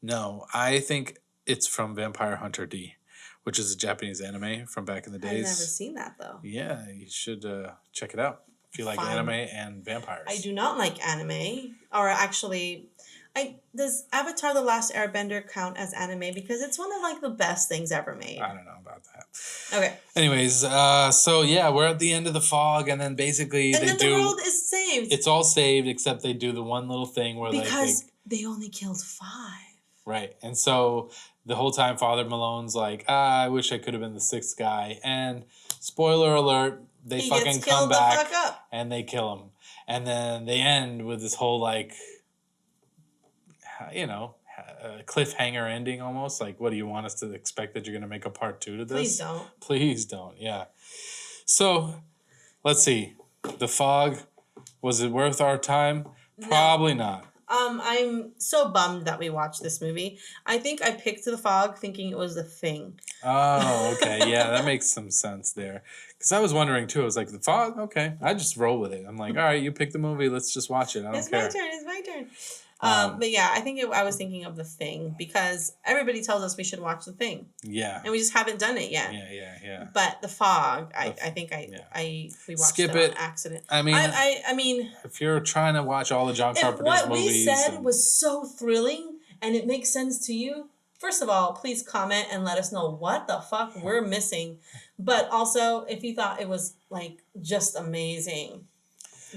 No, I think it's from Vampire Hunter D, which is a Japanese anime from back in the days. I've never seen that, though. Yeah, you should check it out. If you like anime and vampires. I do not like anime. Or actually, does Avatar: The Last Airbender count as anime? Because it's one of like the best things ever made. I don't know about that. Okay. Anyways, so yeah, we're at the end of the fog, and then basically the world is saved. It's all saved except they do the one little thing where because they only killed 5. Right, and so the whole time Father Malone's like, I wish I could have been the 6th guy, and spoiler alert, he fucking come back and they kill him, and then they end with this whole like, cliffhanger ending almost. Like, what do you want us to expect, that you're going to make a part 2 to this? Please don't. Please don't, yeah. So, let's see. The Fog, was it worth our time? Probably not. I'm so bummed that we watched this movie. I think I picked The Fog thinking it was The Thing. Oh, okay. Yeah, that makes some sense there. Because I was wondering, too. I was like, The Fog? Okay. I just roll with it. I'm like, all right, you pick the movie. Let's just watch it. I don't care. It's my turn. But yeah, I think I was thinking of The Thing because everybody tells us we should watch The Thing. Yeah. And we just haven't done it yet. Yeah. But The Fog, I think we watched Skip it on accident. I mean, if you're trying to watch all the John Carpenter movies. What we said was so thrilling and it makes sense to you, first of all, please comment and let us know what the fuck we're missing. But also, if you thought it was like just amazing,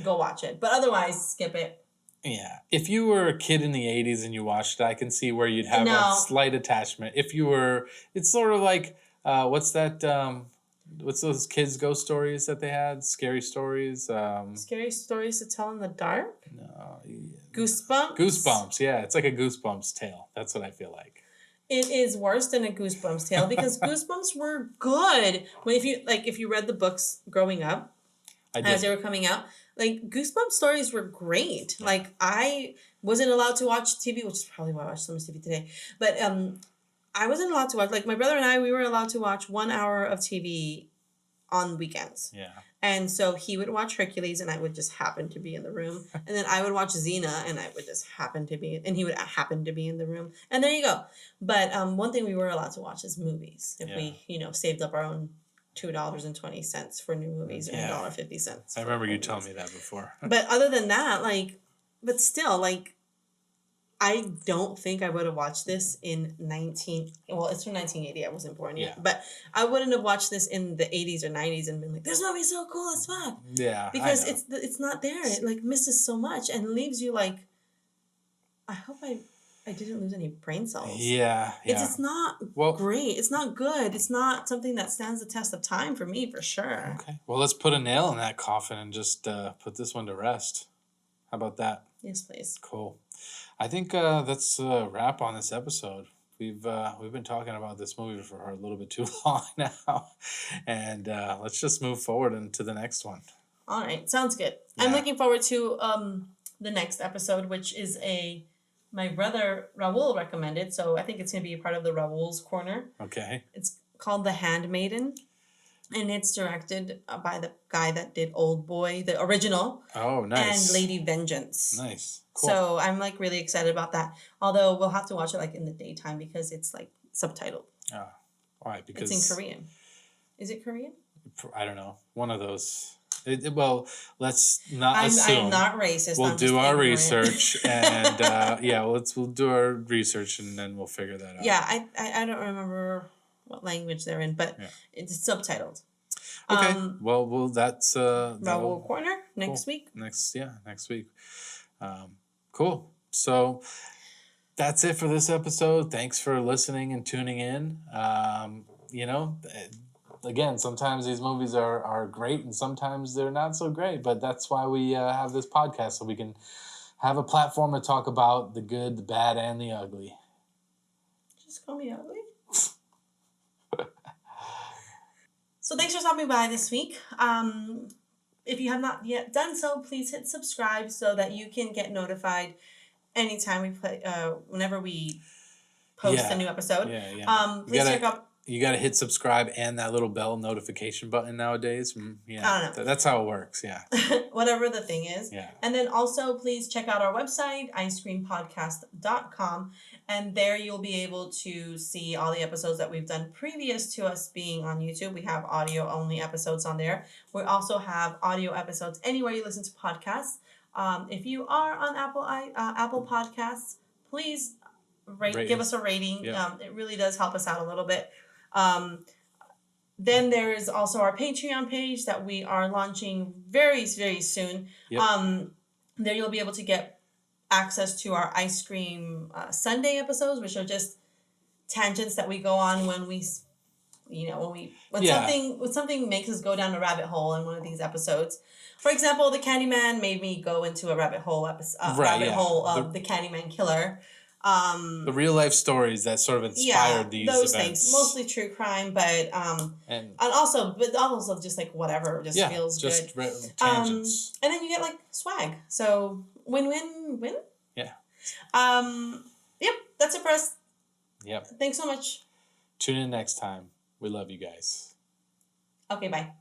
go watch it. But otherwise, skip it. Yeah. If you were a kid in the 80s and you watched it, I can see where you'd have a slight attachment. If you were, it's sort of like, what's those kids' ghost stories that they had? Scary stories? Scary stories to tell in the dark? No. Yeah. Goosebumps? Goosebumps, yeah. It's like a Goosebumps tale. That's what I feel like. It is worse than a Goosebumps tale because Goosebumps were good. If you read the books growing up, as they were coming out, like, Goosebumps stories were great. Yeah. Like, I wasn't allowed to watch TV, which is probably why I watch so much TV today. But I wasn't allowed to watch, like, my brother and I, we were allowed to watch 1 hour of TV on weekends. Yeah. And so he would watch Hercules, and I would just happen to be in the room. And then I would watch Xena, and I would just happen to be, and he would happen to be in the room. And there you go. But one thing we were allowed to watch is movies. If we, saved up our own $2.20 for new movies or $1.50. I remember you telling me that before. But other than that, but still, I don't think I would have watched this in it's from 1980. I wasn't born yet. But I wouldn't have watched this in the 80s or 90s and been like, this movie's so cool as fuck. Yeah. Because it's not there. It misses so much and leaves you like, I hope I didn't lose any brain cells. Yeah. It's not great. It's not good. It's not something that stands the test of time for me, for sure. Okay. Well, let's put a nail in that coffin and just put this one to rest. How about that? Yes, please. Cool. I think that's a wrap on this episode. We've been talking about this movie for a little bit too long now. And let's just move forward into the next one. All right. Sounds good. Yeah. I'm looking forward to the next episode, which is my brother Raul recommended, so I think it's going to be a part of the Raul's Corner. Okay. It's called The Handmaiden, and it's directed by the guy that did Old Boy, the original. Oh, nice. And Lady Vengeance. Nice. Cool. So I'm really excited about that. Although we'll have to watch it in the daytime because it's subtitled. Oh, why? Because it's in Korean. Is it Korean? I don't know. One of those. Let's not assume. I'm not racist. We'll do our research and we'll do our research and then we'll figure that out. Yeah, I don't remember what language they're in, but it's subtitled. Okay. Well, that's Raul Corner next week. Next week. Cool. So that's it for this episode. Thanks for listening and tuning in. Again, sometimes these movies are great and sometimes they're not so great, but that's why we have this podcast, so we can have a platform to talk about the good, the bad, and the ugly. Just call me ugly? So thanks for stopping by this week. If you have not yet done so, please hit subscribe so that you can get notified anytime we play, whenever we post a new episode. Please check out. You got to hit subscribe and that little bell notification button nowadays. Yeah, I don't know. That's how it works. Yeah. Whatever the thing is. Yeah. And then also please check out our website, icecreampodcast.com. And there you'll be able to see all the episodes that we've done previous to us being on YouTube. We have audio only episodes on there. We also have audio episodes anywhere you listen to podcasts. If you are on Apple Podcasts, please Rate give us. us a rating. Yeah. It really does help us out a little bit. Then there is also our Patreon page that we are launching very, very soon. Yep. There you'll be able to get access to our Ice Cream Sunday episodes, which are just tangents that we go on when we, when something makes us go down a rabbit hole in one of these episodes. For example, the Candyman made me go into a rabbit hole of the Candyman killer. The real life stories that sort of inspired these those events. things, mostly true crime, but and also just like whatever feels just good. Tangents. And then you get like swag, so win. Yeah. Yep, that's it for us. Yep. Thanks so much. Tune in next time. We love you guys. Okay, bye.